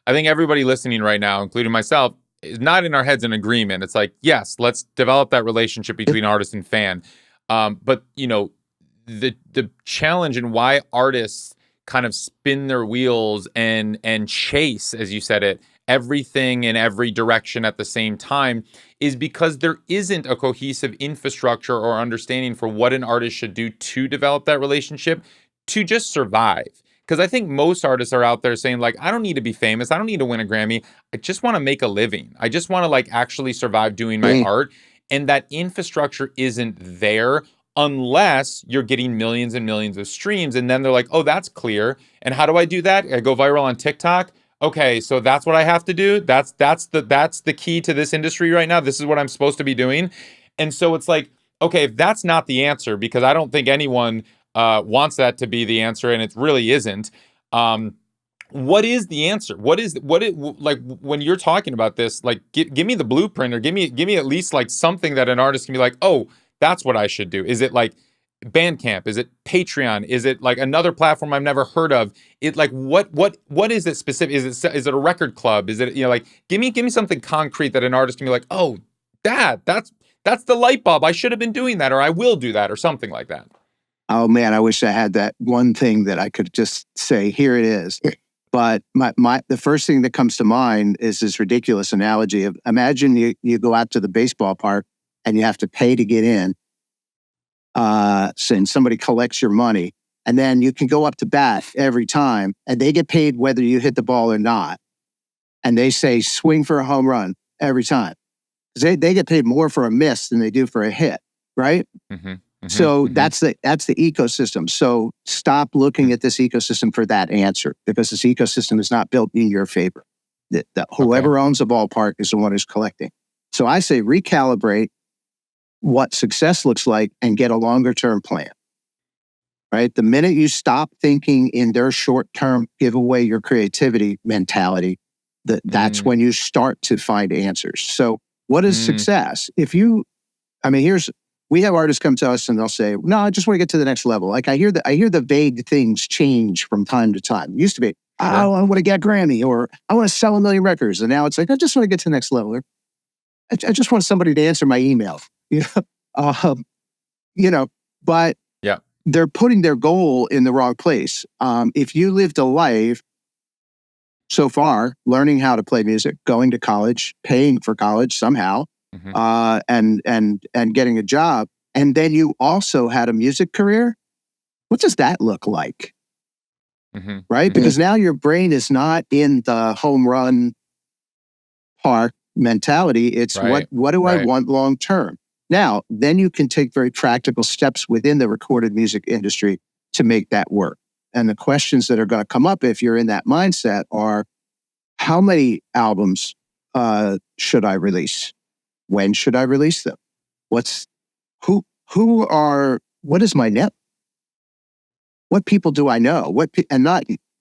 everybody listening right now, including myself, is not in our heads in agreement. It's like, yes, let's develop that relationship between artist and fan. But the challenge and why artists kind of spin their wheels and chase, as you said it, everything in every direction at the same time, is because there isn't a cohesive infrastructure or understanding for what an artist should do to develop that relationship to just survive. Because I think most artists are out there saying, like, I don't need to be famous. I don't need to win a Grammy. I just want to make a living. I just want to, like, actually survive doing my art. And that infrastructure isn't there unless you're getting millions and millions of streams. And then they're like, oh, that's clear. And how do I do that? I go viral on TikTok. Okay, so that's what I have to do. That's the key to this industry right now. This is what I'm supposed to be doing. And so it's like, okay, if that's not the answer, because I don't think anyone wants that to be the answer, and it really isn't. What is the answer? Like, when you're talking about this, like, give me the blueprint, or give me at least like something that an artist can be like, oh, that's what I should do. Is it like Bandcamp? Is it Patreon? Is it like another platform I've never heard of? It like what is it specific? Is it a record club? Is it, like, give me something concrete that an artist can be like, oh, that's that's the light bulb. I should have been doing that, or I will do that, or something like that. Oh man, I wish I had that one thing that I could just say, here it is. But the first thing that comes to mind is this ridiculous analogy of, imagine you go out to the baseball park and you have to pay to get in. And somebody collects your money, and then you can go up to bat every time, and they get paid whether you hit the ball or not. And they say, swing for a home run every time. They get paid more for a miss than they do for a hit, right? So that's the ecosystem. So stop looking at this ecosystem for that answer, because this ecosystem is not built in your favor. Whoever owns a ballpark is the one who's collecting. So I say recalibrate what success looks like and get a longer term plan. Right? The minute you stop thinking in their short term, give away your creativity mentality, that's when you start to find answers. So what is success? We have artists come to us and they'll say, no, I just want to get to the next level. Like I hear the vague things change from time to time. It used to be, I want to get a Grammy, or I want to sell 1 million records. And now it's like, I just want to get to the next level. Or, I just want somebody to answer my email. But they're putting their goal in the wrong place. If you lived a life so far learning how to play music, going to college, paying for college somehow, and getting a job, and then you also had a music career, what does that look like? Right? Because now your brain is not in the home run park mentality. It's what do I want long term? Now, then you can take very practical steps within the recorded music industry to make that work. And the questions that are going to come up if you're in that mindset are, how many albums should I release? When should I release them? What is my net? What people do I know?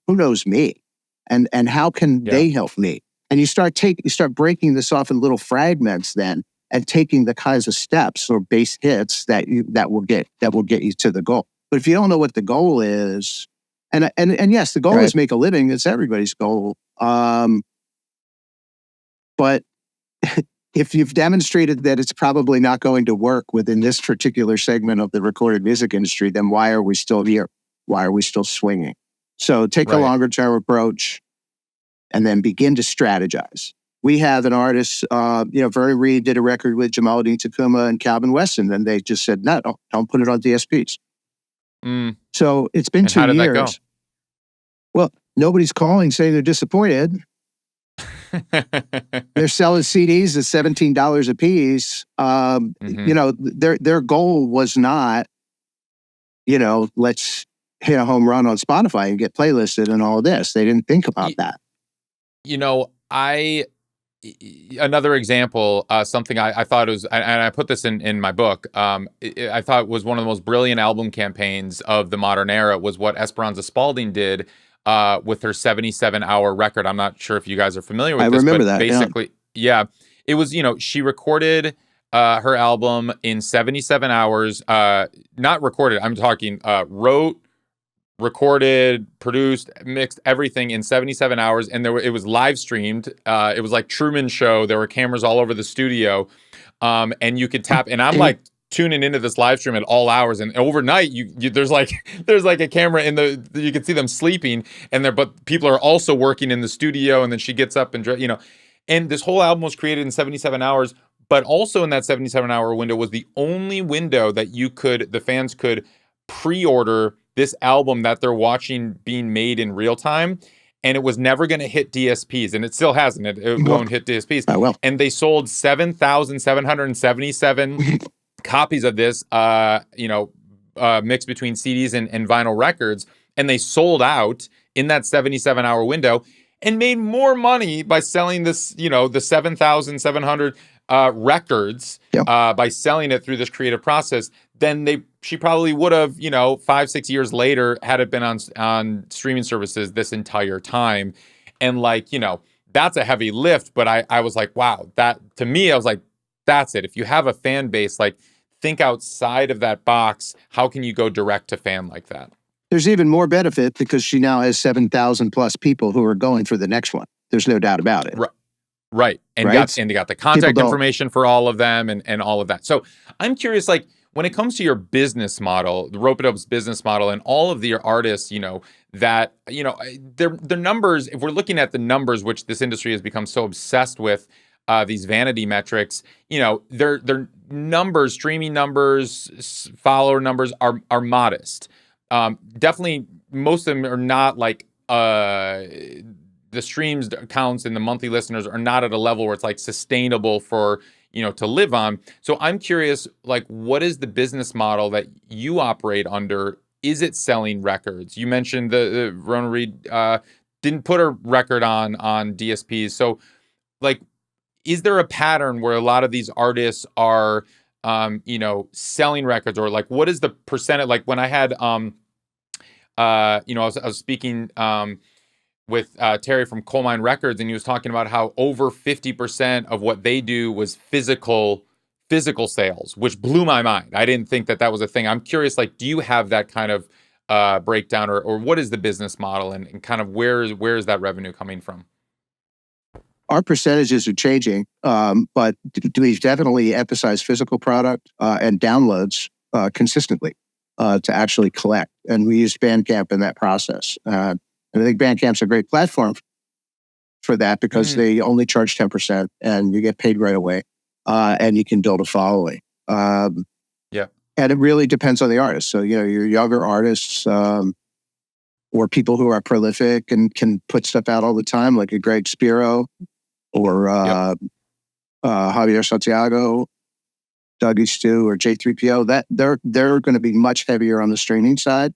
Who knows me? And how can they help me? And you start breaking this off in little fragments then, and taking the kinds of steps or base hits that will get you to the goal. But if you don't know what the goal is, and yes, the goal is make a living. It's everybody's goal. But if you've demonstrated that it's probably not going to work within this particular segment of the recorded music industry, then why are we still here? Why are we still swinging? So take a longer term approach and then begin to strategize. We have an artist, Vernon Reid did a record with Jamaldine Takuma and Calvin Weston, and they just said, no, don't put it on DSPs. So it's been 2 years. How did that go? Well, nobody's calling saying they're disappointed. They're selling CDs at $17 a piece. Their goal was not, let's hit a home run on Spotify and get playlisted and all of this. They didn't think about that. Another example, something I thought was, and I put this in my book, I thought was one of the most brilliant album campaigns of the modern era was what Esperanza Spalding did with her 77-hour record. I'm not sure if you guys are familiar with this. I remember that. Basically, it was, she recorded her album in 77 hours, not recorded, I'm talking wrote, recorded, produced, mixed everything in 77 hours. And it was live streamed. It was like Truman Show. There were cameras all over the studio. And you could tap, and I'm like tuning into this live stream at all hours. And overnight, there's like a camera you can see them sleeping but people are also working in the studio. And then she gets up and, and this whole album was created in 77 hours, but also in that 77-hour window was the only window that the fans could pre-order this album that they're watching being made in real time. And it was never going to hit DSPs, and it still hasn't. It won't hit DSPs. Oh, well. And they sold 7,777 copies of this, mixed between CDs and vinyl records. And they sold out in that 77-hour window and made more money by selling this, the 7,700 records by selling it through this creative process than she probably would have, 5-6 years later, had it been on streaming services this entire time. And that's a heavy lift. But I was like, wow, that to me, I was like, that's it. If you have a fan base, think outside of that box. How can you go direct to fan like that? There's even more benefit because she now has 7,000 plus people who are going for the next one. There's no doubt about it. Right. And right? they got the People contact don't. information for all of them and all of that. So I'm curious, like when it comes to your business model, the Ropeadope's business model and all of the artists, that, their numbers, if we're looking at the numbers, which this industry has become so obsessed with, these vanity metrics, their numbers, streaming numbers, follower numbers are modest. Definitely most of them are not like, the streams counts and the monthly listeners are not at a level where it's like sustainable for to live on. So I'm curious, like, what is the business model that you operate under? Is it selling records? You mentioned the Rona Reed didn't put a record on DSPs. So like, is there a pattern where a lot of these artists are selling records, or like what is the percentage? Like when I had I was speaking with Terry from Coal Mine Records, and he was talking about how over 50% of what they do was physical sales, which blew my mind. I didn't think that was a thing. I'm curious, like, do you have that kind of breakdown, or what is the business model, and kind of where is that revenue coming from? Our percentages are changing, but we definitely emphasize physical product and downloads consistently to actually collect. And we use Bandcamp in that process. And I think Bandcamp's a great platform for that because they only charge 10% and you get paid right away, and you can build a following. Yeah. And it really depends on the artist. So, your younger artists or people who are prolific and can put stuff out all the time, like a Greg Spiro or Javier Santiago, Dougie Stu, or J3PO, that they're going to be much heavier on the streaming side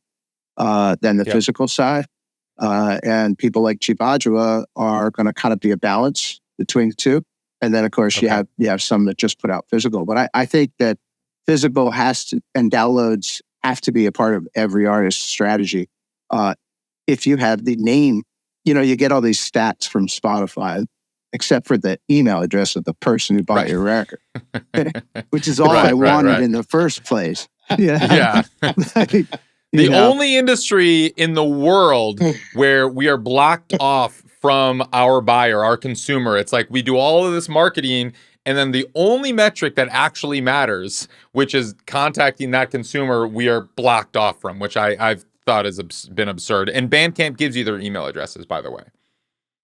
than the physical side. And people like Cheap Adjua are going to kind of be a balance between the two. And then, of course, you have some that just put out physical. But I think that physical and downloads have to be a part of every artist's strategy. If you have the name, you get all these stats from Spotify, except for the email address of the person who bought your record, which is all I wanted in the first place. Yeah. The only industry in the world where we are blocked off from our buyer, our consumer. It's like we do all of this marketing, and then the only metric that actually matters, which is contacting that consumer, we are blocked off from, which I've thought has been absurd. And Bandcamp gives you their email addresses, by the way.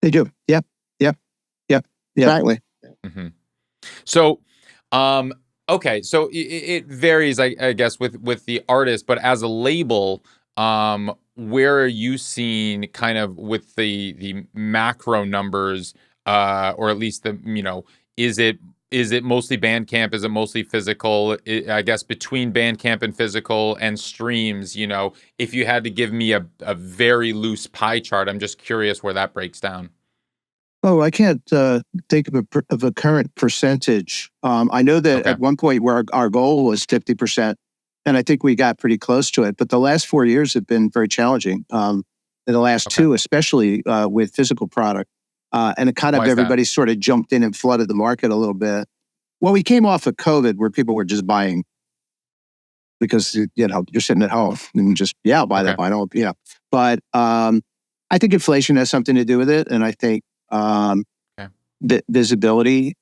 They do. Yep. Exactly. Mm-hmm. So, okay, so it varies, I guess, with the artist, but as a label, where are you seeing kind of with the macro numbers, or at least is it mostly Bandcamp? Is it mostly physical? I guess between Bandcamp and physical and streams, if you had to give me a very loose pie chart, I'm just curious where that breaks down. Oh, I can't think of a current percentage. I know that at one point where our goal was 50%, and I think we got pretty close to it. But the last 4 years have been very challenging. In the last two, especially with physical product. And it kind of everybody sort of jumped in and flooded the market a little bit. Well, we came off of COVID where people were just buying because, you're sitting at home and just, buy that vinyl, But I think inflation has something to do with it. And I think visibility.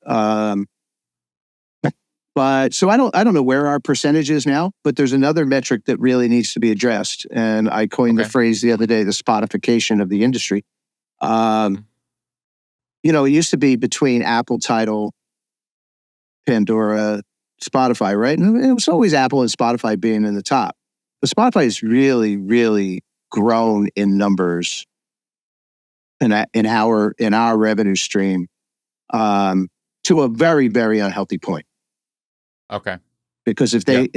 But so I don't know where our percentage is now, but there's another metric that really needs to be addressed. And I coined the phrase the other day, the Spotification of the industry. It used to be between Apple, Tidal, Pandora, Spotify, right? And it was always Apple and Spotify being in the top. But Spotify has really, really grown in numbers in our revenue stream to a very, very unhealthy point. Okay. Because if they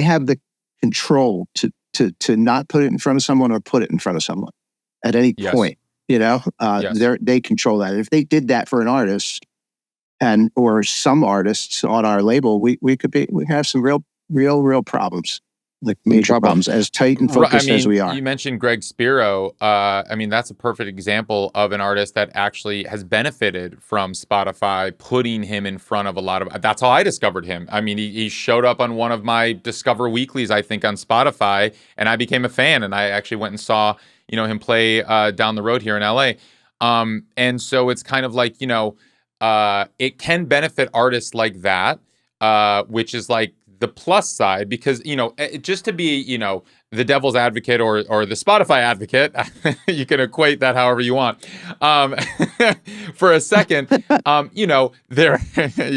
have the control to not put it in front of someone or put it in front of someone at any point, they control that. If they did that for an artist or some artists on our label, we have some real problems. Like major problems, as tight and focused as we are. You mentioned Greg Spiro. That's a perfect example of an artist that actually has benefited from Spotify putting him in front of a lot of. That's how I discovered him. I mean, he showed up on one of my Discover Weeklies, I think, on Spotify, and I became a fan. And I actually went and saw him play down the road here in LA. And so it's kind of like, it can benefit artists like that, which is like the plus side, because, just to be, the devil's advocate or the Spotify advocate, you can equate that however you want. For a second, there, you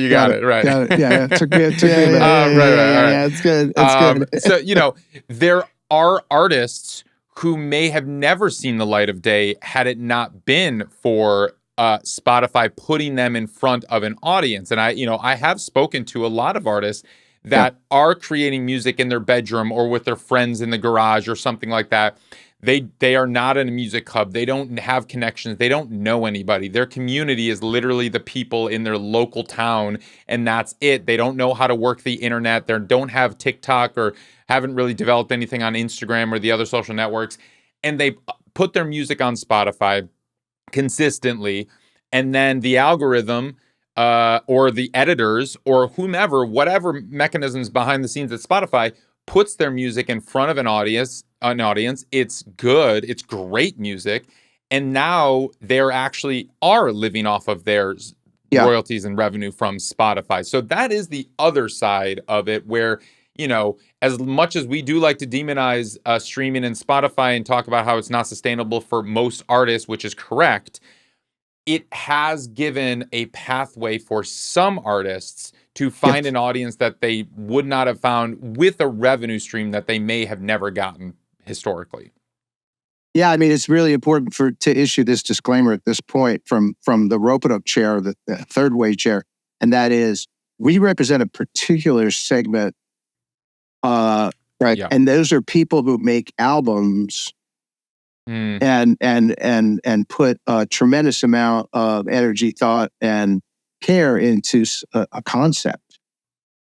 got it, right. Got it. Yeah. Took me a minute. Right. It's good. It's good. So, there are artists who may have never seen the light of day had it not been for Spotify putting them in front of an audience. And I have spoken to a lot of artists that are creating music in their bedroom or with their friends in the garage or something like that. They are not in a music club. They don't have connections. They don't know anybody. Their community is literally the people in their local town, and that's it. They don't know how to work the internet. They don't have TikTok or haven't really developed anything on Instagram or the other social networks. And they put their music on Spotify consistently, and then the algorithm or the editors or whomever, whatever mechanisms behind the scenes at Spotify, puts their music in front of an audience. It's good. It's great music. And now they're actually are living off of their royalties and revenue from Spotify. So that is the other side of it, where, as much as we do like to demonize streaming and Spotify and talk about how it's not sustainable for most artists, which is correct, it has given a pathway for some artists to find an audience that they would not have found with a revenue stream that they may have never gotten historically. Yeah, I mean, it's really important to issue this disclaimer at this point from the Ropeadope chair, the third way chair, and that is, we represent a particular segment, right? Yeah. And those are people who make albums and put a tremendous amount of energy, thought, and care into a concept,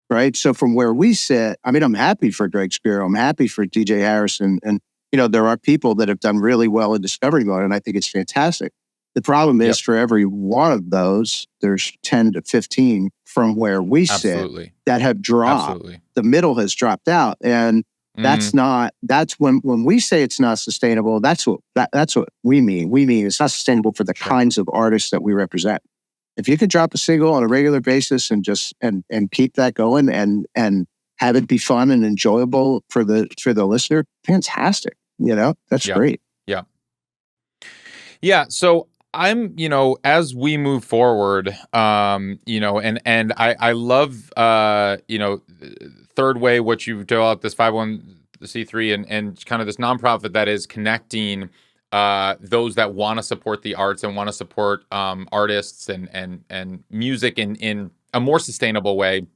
right? So from where we sit, I mean, I'm happy for Greg Spiro. I'm happy for DJ Harrison. And, there are people that have done really well in discovery mode, and I think it's fantastic. The problem is for every one of those, there's 10 to 15 from where we sit that have dropped. Absolutely. The middle has dropped out. And that's when we say it's not sustainable, that's what we mean. We mean it's not sustainable for the kinds of artists that we represent. If you could drop a single on a regular basis and just and keep that going and have it be fun and enjoyable for the listener, fantastic. That's great. Yeah. Yeah. So I'm, as we move forward, and I love, third way, what you've developed, this 501c3 and kind of this nonprofit that is connecting those that want to support the arts and want to support artists and music in a more sustainable way,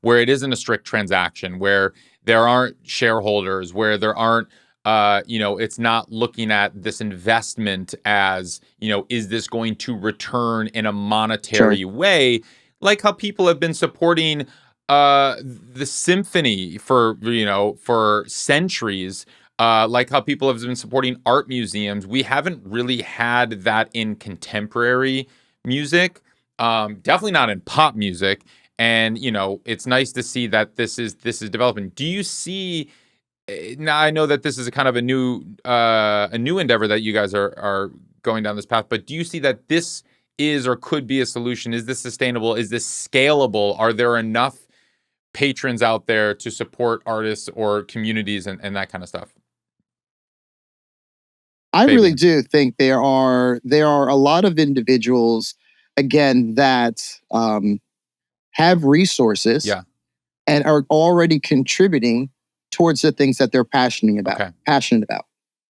where it isn't a strict transaction, where there aren't shareholders, where there aren't, it's not looking at this investment as, is this going to return in a monetary way, like how people have been supporting the symphony for centuries. Like how people have been supporting art museums. We haven't really had that in contemporary music, definitely not in pop music. And, it's nice to see that this is developing. Do you see, now I know that this is a kind of a new endeavor that you guys are going down this path, but do you see that this is or could be a solution? Is this sustainable? Is this scalable? Are there enough patrons out there to support artists or communities and that kind of stuff? I really do think there are a lot of individuals, again, that have resources and are already contributing towards the things that they're passionate about.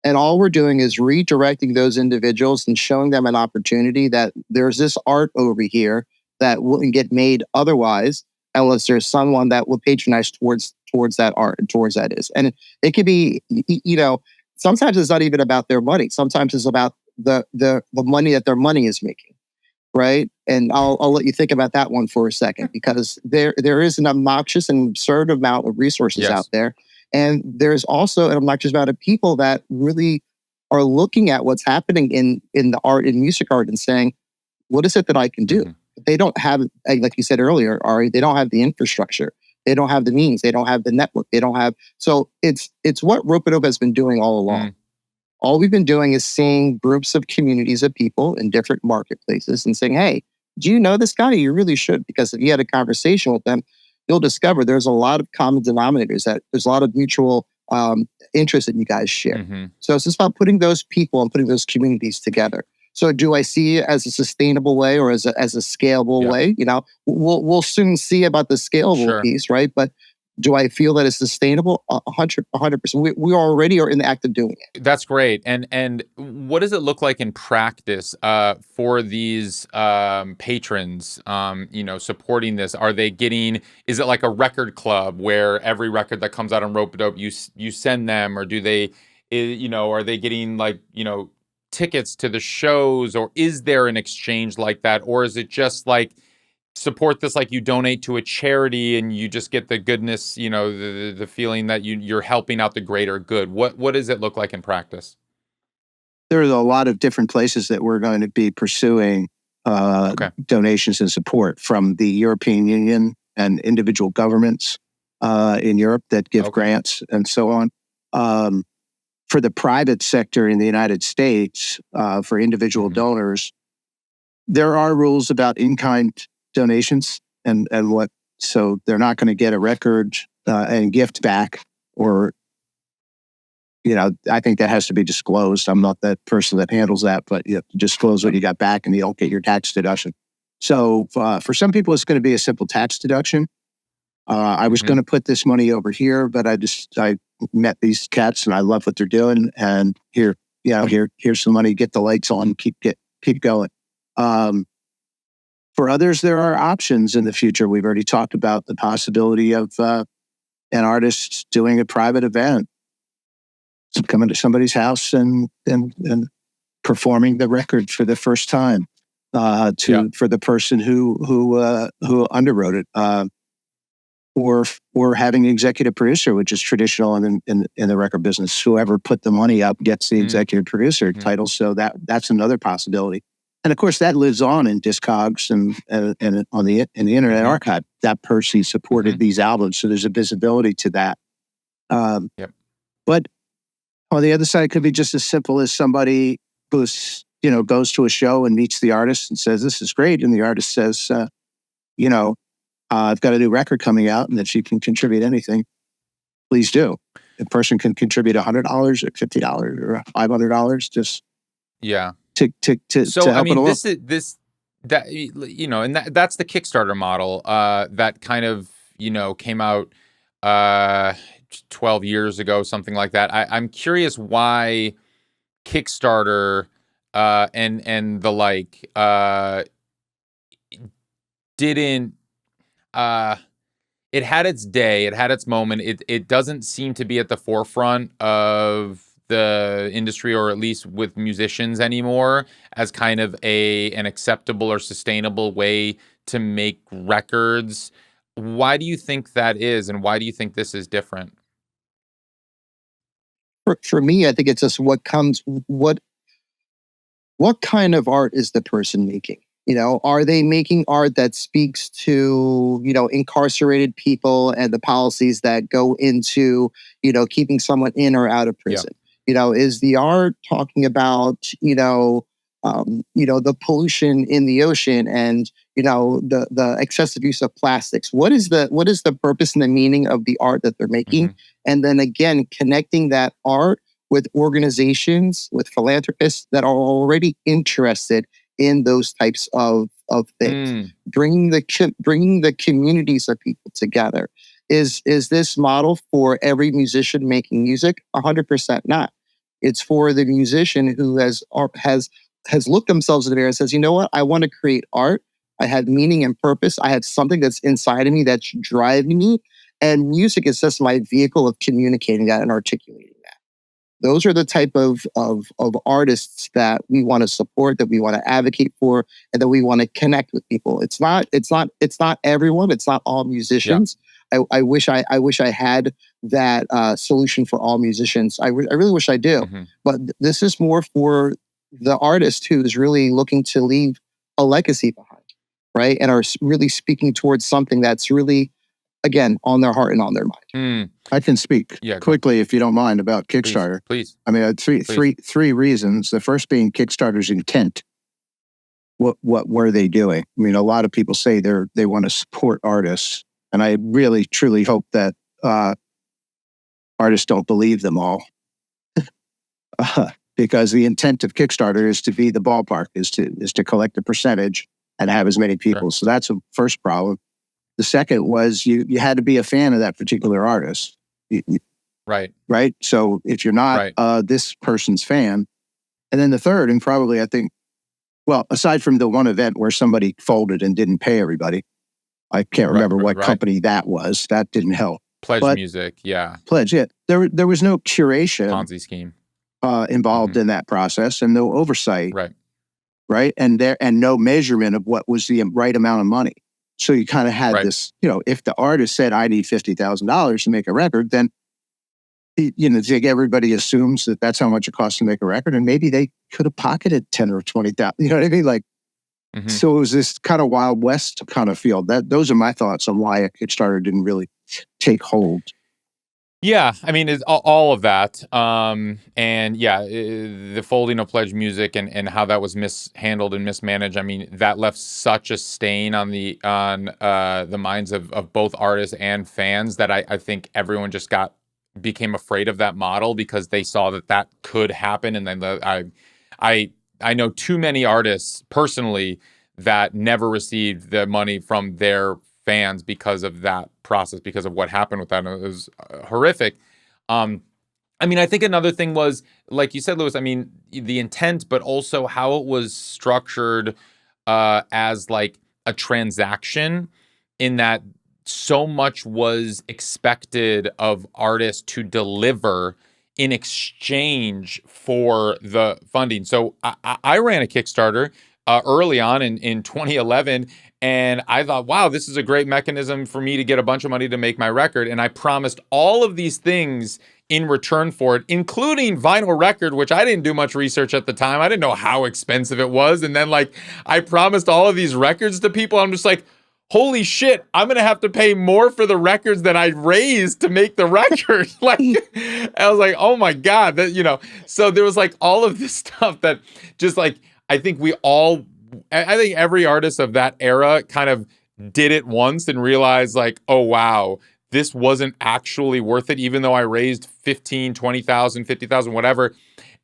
And all we're doing is redirecting those individuals and showing them an opportunity that there's this art over here that wouldn't get made otherwise, unless there's someone that will patronize towards that art and towards that is. And it could be, sometimes it's not even about their money. Sometimes it's about the money that their money is making, right? And I'll let you think about that one for a second, because there is an obnoxious and absurd amount of resources out there. And there's also an obnoxious amount of people that really are looking at what's happening in the art and music art and saying, what is it that I can do? Mm-hmm. They don't have, like you said earlier, Ari, they don't have the infrastructure. They don't have the means. They don't have the network. They don't have. So it's what Ropeadope has been doing all along. All we've been doing is seeing groups of communities of people in different marketplaces and saying, hey, do you know this guy? You really should, because if you had a conversation with them, you'll discover there's a lot of common denominators, that there's a lot of mutual interests that you guys share. Mm-hmm. So it's just about putting those people and putting those communities together. So do I see it as a sustainable way or as a scalable way? You know, we'll soon see about the scalable piece, right? But do I feel that it's sustainable? 100%. We already are in the act of doing it. That's great. And what does it look like in practice for these patrons, supporting this? Are they getting, is it like a record club where every record that comes out on Ropeadope, you send them, or do they, are they getting like, tickets to the shows, or is there an exchange like that? Or is it just like, support this like you donate to a charity and you just get the goodness, the feeling that you're helping out the greater good? What does it look like in practice? There's a lot of different places that we're going to be pursuing donations and support, from the European Union and individual governments in Europe that give grants and so on. For the private sector in the United States, for individual donors, there are rules about in-kind donations and what, so they're not going to get a record and gift back, or I think that has to be disclosed. I'm not that person that handles that, but you have to disclose what you got back and you don't get your tax deduction. So for some people, it's going to be a simple tax deduction. I was going to put this money over here, but I met these cats and I love what they're doing. And here's some money, get the lights on, keep going. For others, there are options in the future. We've already talked about the possibility of an artist doing a private event, coming to somebody's house and performing the record for the first time for the person who underwrote it, or having an executive producer, which is traditional in the record business. Whoever put the money up gets the executive producer title. So that's another possibility. And of course, that lives on in Discogs and on the Internet Archive. That person supported these albums, so there's a visibility to that. But on the other side, it could be just as simple as somebody goes to a show and meets the artist and says, "This is great," and the artist says, "I've got a new record coming out, and if you can contribute anything, please do." The person can contribute $100 or $50 or $500, just to help it along. And that's the Kickstarter model that kind of came out 12 years ago, something like that. I'm curious why Kickstarter and the like didn't. It had its day, it had its moment. It doesn't seem to be at the forefront of the industry, or at least with musicians anymore, as kind of an acceptable or sustainable way to make records. Why do you think that is, and why do you think this is different? For me, I think it's just what kind of art is the person making? Are they making art that speaks to, incarcerated people and the policies that go into, keeping someone in or out of prison? Is the art talking about, the pollution in the ocean and, the excessive use of plastics? What is the purpose and the meaning of the art that they're making? And then again, connecting that art with organizations, with philanthropists that are already interested in those types of things, bringing the communities of people together. Is this model for every musician making music? 100% not. It's for the musician who has looked themselves in the mirror and says, you know what, I want to create art. I had meaning and purpose. I had something that's inside of me that's driving me, and music is just my vehicle of communicating that and articulating that. Those are the type of artists that we want to support, that we want to advocate for, and that we want to connect with people. It's not everyone. It's not all musicians. I wish I had that solution for all musicians. I really wish I do. But this is more for the artist who's really looking to leave a legacy behind, right? And are really speaking towards something that's really again, on their heart and on their mind. Mm, I can speak yeah, quickly, if you don't mind, about Kickstarter. please. I mean, three reasons. The first being Kickstarter's intent. What were they doing? I mean, a lot of people say they want to support artists, and I really truly hope that artists don't believe them all, because the intent of Kickstarter is to be the ballpark, is to collect a percentage and have as many people. Sure. So that's a first problem. The second was you had to be a fan of that particular artist, Right. right? So if you're not this person's fan, and then the third, and probably I think, well, aside from the one event where somebody folded and didn't pay everybody, I can't remember what company that was. That didn't help. Pledge Music, yeah. Pledge, yeah. There was no curation Ponzi scheme involved in that process, and no oversight, right, and no measurement of what was the right amount of money. So you kind of had this, if the artist said, "I need $50,000 to make a record," then everybody assumes that that's how much it costs to make a record, and maybe they could have pocketed 10 or 20,000. You know what I mean? Like, so it was this kind of Wild West kind of feel. Those are my thoughts on why Kickstarter didn't really take hold. Yeah, I mean, it's all of that, and yeah, the folding of Pledge Music and how that was mishandled and mismanaged. I mean, that left such a stain on the minds of both artists and fans that I think everyone just became afraid of that model because they saw that could happen. And then I know too many artists personally that never received the money from their fans because of that process, because of what happened with that. And it was horrific. I mean, I think another thing was, like you said, Louis, I mean, the intent, but also how it was structured as like a transaction, in that so much was expected of artists to deliver in exchange for the funding. So I ran a Kickstarter early on in 2011, and I thought, wow, this is a great mechanism for me to get a bunch of money to make my record. And I promised all of these things in return for it, including vinyl record, which I didn't do much research at the time. I didn't know how expensive it was. And then I promised all of these records to people. I'm just like, holy shit, I'm going to have to pay more for the records than I raised to make the record. I was like, oh my God, so there was all of this stuff that just I think I think every artist of that era kind of did it once and realized oh wow, this wasn't actually worth it, even though I raised 15, 20,000, 50,000, whatever.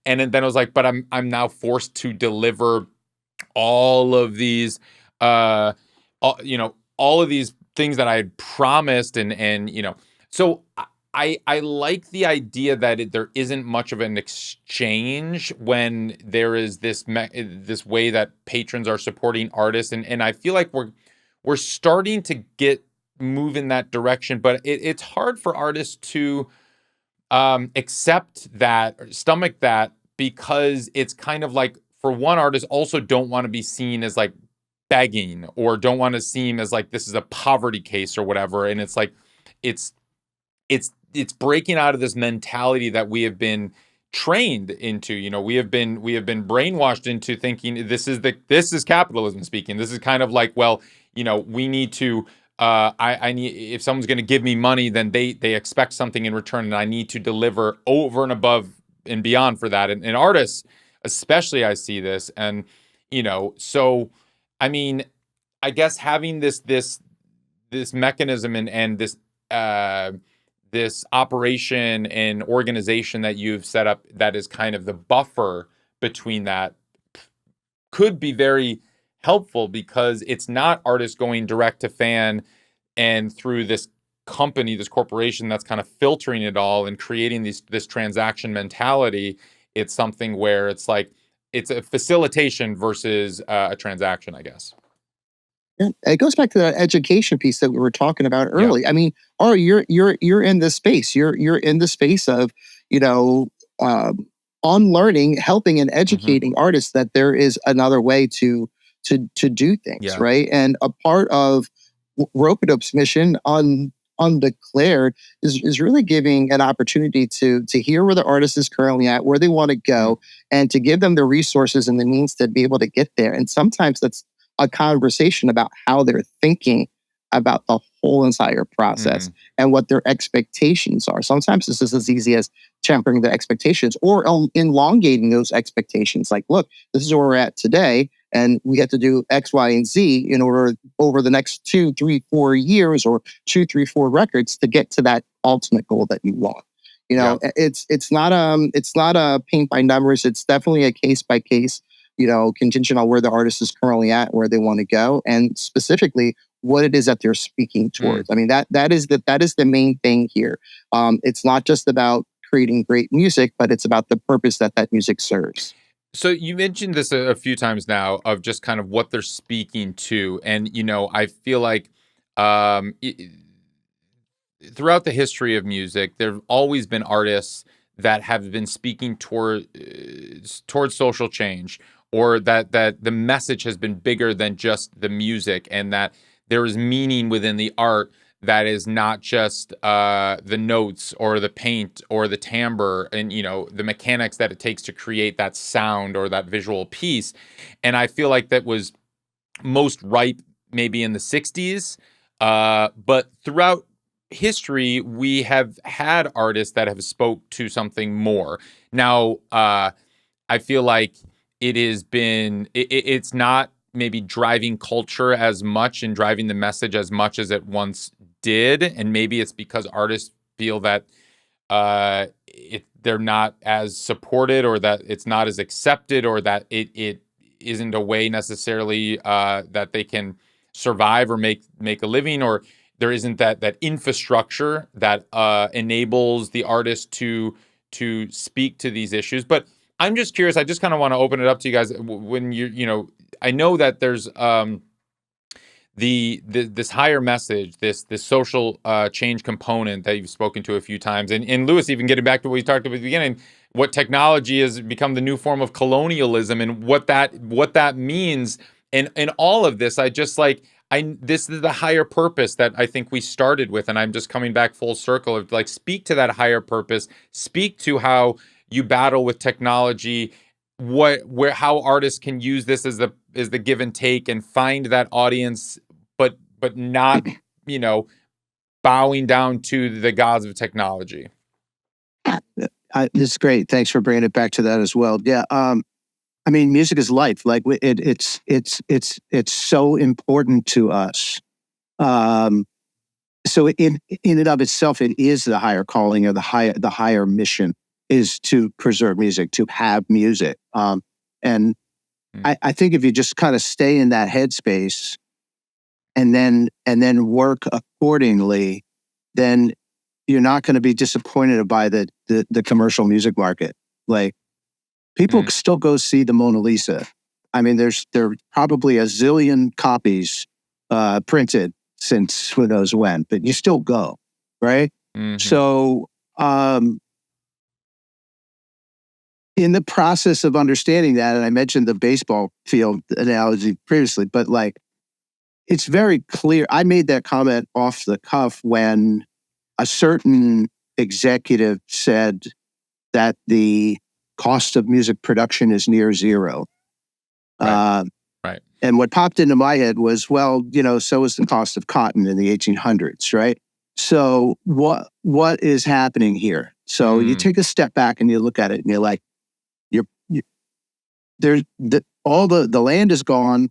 And then I was like, but I'm now forced to deliver all of these, all of these things that I had promised. So I like the idea that there isn't much of an exchange when there is this way that patrons are supporting artists, and I feel like we're starting to move in that direction, but it's hard for artists to accept that or stomach that, because it's kind of for one, artists also don't want to be seen as begging, or don't want to seem as this is a poverty case or whatever, and it's breaking out of this mentality that we have been trained into. We have been brainwashed into thinking this is capitalism speaking. This is kind of we need to I need, if someone's going to give me money, then they expect something in return, and I need to deliver over and above and beyond for that. And artists, especially, I see this, and so I mean, I guess having this mechanism and this operation and organization that you've set up, that is kind of the buffer between that, could be very helpful, because it's not artists going direct to fan and through this company, this corporation that's kind of filtering it all and creating this transaction mentality. It's something where it's it's a facilitation versus a transaction, I guess. It goes back to that education piece that we were talking about early. Yeah. I mean, Ari, you're in this space. You're in the space of unlearning, helping, and educating artists that there is another way to do things, right? And a part of Ropeadope's mission undeclared is really giving an opportunity to hear where the artist is currently at, where they want to go, and to give them the resources and the means to be able to get there. And sometimes that's a conversation about how they're thinking about the whole entire process and what their expectations are. Sometimes this is as easy as tempering the expectations or elongating those expectations. Like, look, this is where we're at today, and we have to do X, Y, and Z in order over the next 2, 3, 4 years, or 2, 3, 4 records to get to that ultimate goal that you want. You know, it's not a paint by numbers. It's definitely a case by case, you know, contingent on where the artist is currently at, where they want to go, and specifically what it is that they're speaking towards. I mean, that is the main thing here. It's not just about creating great music, but it's about the purpose that music serves. So you mentioned this a few times now of just kind of what they're speaking to. And, you know, I feel like throughout the history of music, there have always been artists that have been speaking towards social change, or that the message has been bigger than just the music, and that there is meaning within the art that is not just the notes or the paint or the timbre and, you know, the mechanics that it takes to create that sound or that visual piece. And I feel like that was most ripe maybe in the 60s, but throughout history, we have had artists that have spoke to something more. Now, I feel like it's not maybe driving culture as much and driving the message as much as it once did. And maybe it's because artists feel that they're not as supported, or that it's not as accepted, or that it isn't a way necessarily that they can survive or make a living, or there isn't that infrastructure that enables the artist to speak to these issues. But I'm just curious. I just kind of want to open it up to you guys. When you know, I know that there's this higher message, this social change component that you've spoken to a few times, and Lewis, even getting back to what we talked about at the beginning, what technology has become the new form of colonialism, and what that means, and all of this. This is the higher purpose that I think we started with, and I'm just coming back full circle of like, speak to that higher purpose, speak to how you battle with technology, how artists can use this as the give and take and find that audience, but not, you know, bowing down to the gods of technology. This is great. Thanks for bringing it back to that as well. Yeah. I mean, music is life. Like it's so important to us. So in and of itself, it is the higher calling, or the higher mission is to preserve music, to have music. And I think if you just kind of stay in that headspace and then work accordingly, then you're not going to be disappointed by the commercial music market. Like, people still go see the Mona Lisa. I mean, there are probably a zillion copies printed since who knows when, but you still go, right? So in the process of understanding that, and I mentioned the baseball field analogy previously, but like, it's very clear. I made that comment off the cuff when a certain executive said that the cost of music production is near zero. Right. And what popped into my head was, well, you know, so is the cost of cotton in the 1800s, right? So what is happening here? So you take a step back and you look at it and you're like, all the land is gone,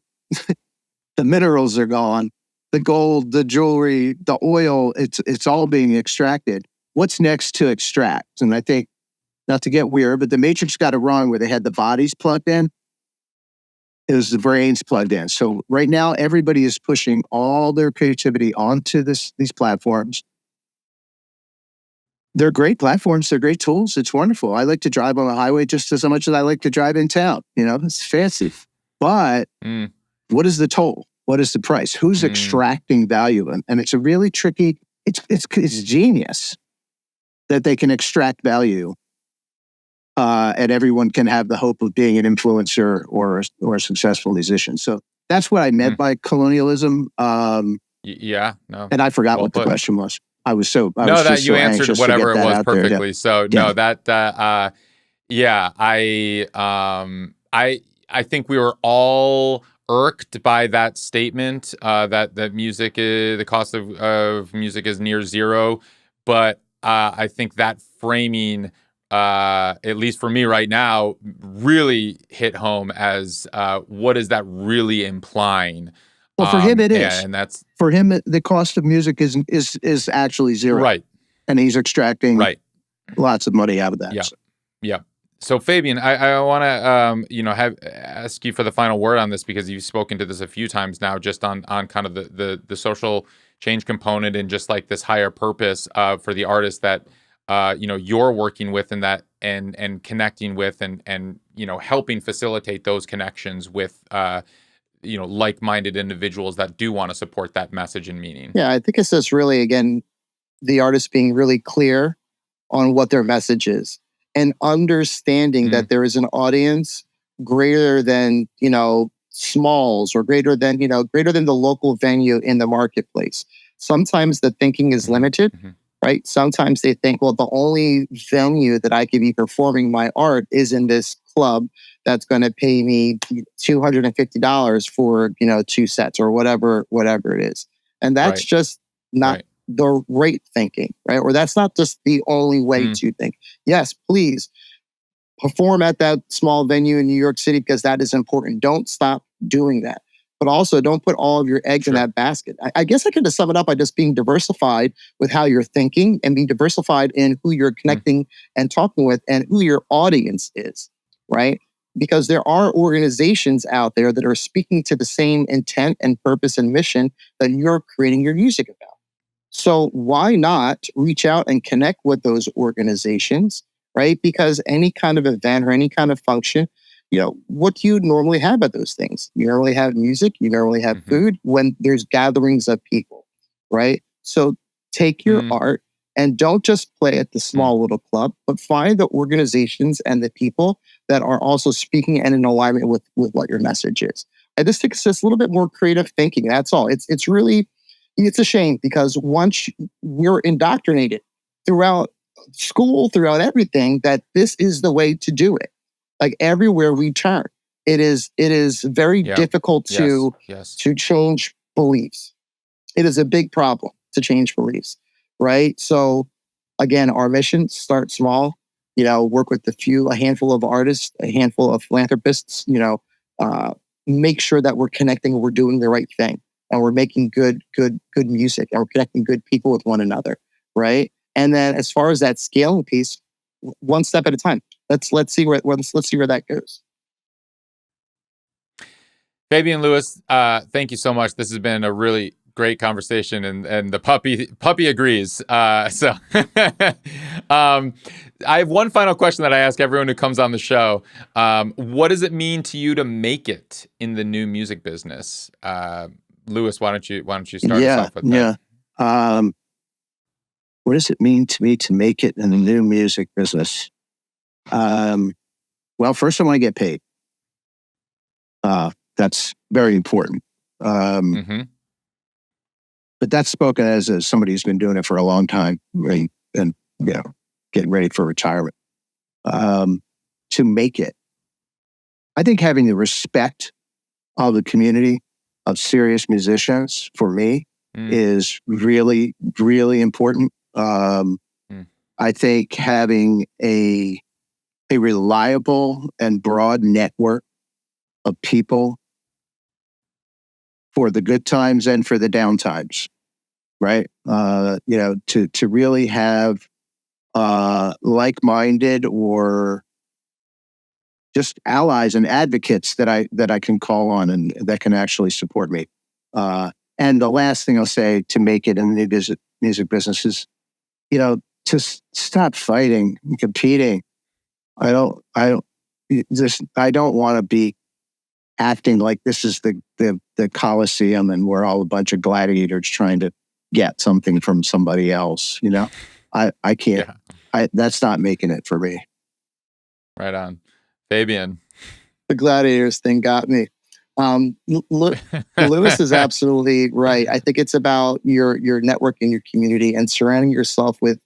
the minerals are gone, the gold, the jewelry, the oil, it's all being extracted. What's next to extract? And I think, not to get weird, but the Matrix got it wrong where they had the bodies plugged in. It was the brains plugged in. So right now, everybody is pushing all their creativity onto these platforms. They're great platforms. They're great tools. It's wonderful. I like to drive on the highway just as much as I like to drive in town. You know, it's fancy. But what is the toll? What is the price? Who's extracting value? And it's a really tricky, it's genius that they can extract value. And everyone can have the hope of being an influencer or a successful musician. So that's what I meant by colonialism. Yeah, no. And I forgot what the question was. You answered whatever it was perfectly. So yeah. No, that I think we were all irked by that statement, that music is, the cost of music is near zero. But I think that framing, at least for me right now, really hit home as what is that really implying? Well, for him, it Yeah, is. and that's For him, the cost of music is actually zero, right, and he's extracting right. lots of money out of that. Yeah. So, Yeah. So Fabian, I want to have ask you for the final word on this, because you've spoken to this a few times now, just on kind of the social change component, and just like this higher purpose for the artists that you're working with, and that and connecting with, and helping facilitate those connections with like-minded individuals that do want to support that message and meaning. Yeah, I think it's just really, again, the artist being really clear on what their message is and understanding that there is an audience greater than, Smalls, or greater than the local venue in the marketplace. Sometimes the thinking is limited, right? Sometimes they think, well, the only venue that I could be performing my art is in this club that's going to pay me $250 for, 2 sets, or whatever it is. And that's Right. just not Right. the right thinking, right? Or that's not just the only way to think. Yes, please perform at that small venue in New York City, because that is important. Don't stop doing that. But also, don't put all of your eggs in that basket. I guess I could just sum it up by just being diversified with how you're thinking, and being diversified in who you're connecting and talking with, and who your audience is, right? Because there are organizations out there that are speaking to the same intent and purpose and mission that you're creating your music about. So why not reach out and connect with those organizations, right? Because any kind of event or any kind of function, what do you normally have at those things? You normally have music, you normally have food when there's gatherings of people, right? So take your art and don't just play at the small little club, but find the organizations and the people that are also speaking and in alignment with what your message is. I just think it's just a little bit more creative thinking. That's all. It's really, it's a shame, because once we're indoctrinated throughout school, throughout everything, that this is the way to do it. Like everywhere we turn, it is very difficult to change beliefs. It is a big problem to change beliefs, right? So again, our mission: start small. Work with a handful of artists, a handful of philanthropists. Make sure that we're connecting and we're doing the right thing, and we're making good music, and we're connecting good people with one another, right? And then as far as that scaling piece, one step at a time. Let's see where that goes. Fabian Lewis, thank you so much. This has been a really great conversation, and the puppy agrees. So I have one final question that I ask everyone who comes on the show. What does it mean to you to make it in the new music business? Lewis, why don't you start us off with that? What does it mean to me to make it in the new music business? Well, first I want to get paid. That's very important. But that's spoken as somebody who's been doing it for a long time, right? And getting ready for retirement. To make it, I think having the respect of the community of serious musicians, for me, is really, really important. I think having a reliable and broad network of people for the good times and for the down times, right? To really have like-minded or just allies and advocates that I can call on and that can actually support me. And the last thing I'll say to make it in the music business is, to stop fighting and competing. I don't want to be acting like this is the Coliseum and we're all a bunch of gladiators trying to get something from somebody else. I can't. That's not making it for me. Right on. Fabian. The gladiators thing got me. Lewis is absolutely right. I think it's about your network and your community, and surrounding yourself with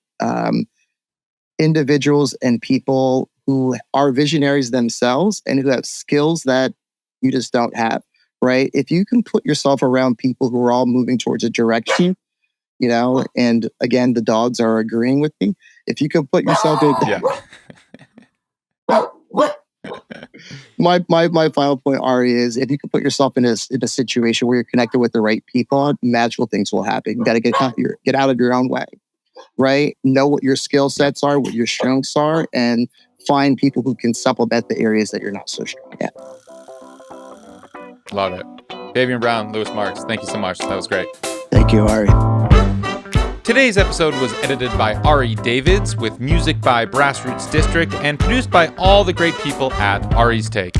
individuals and people who are visionaries themselves and who have skills that you just don't have, right? If you can put yourself around people who are all moving towards a direction, and again, the dogs are agreeing with me. If you can put yourself in, Yeah. my final point, Ari, is if you can put yourself in a situation where you're connected with the right people, magical things will happen. You got to get out of your own way, right? Know what your skill sets are, what your strengths are, and find people who can supplement the areas that you're not so strong at. Love it. Fabian Brown, Lewis Marks, thank you so much. That was great. Thank you, Ari. Today's episode was edited by Ari Davids with music by Grassroots District and produced by all the great people at Ari's Take.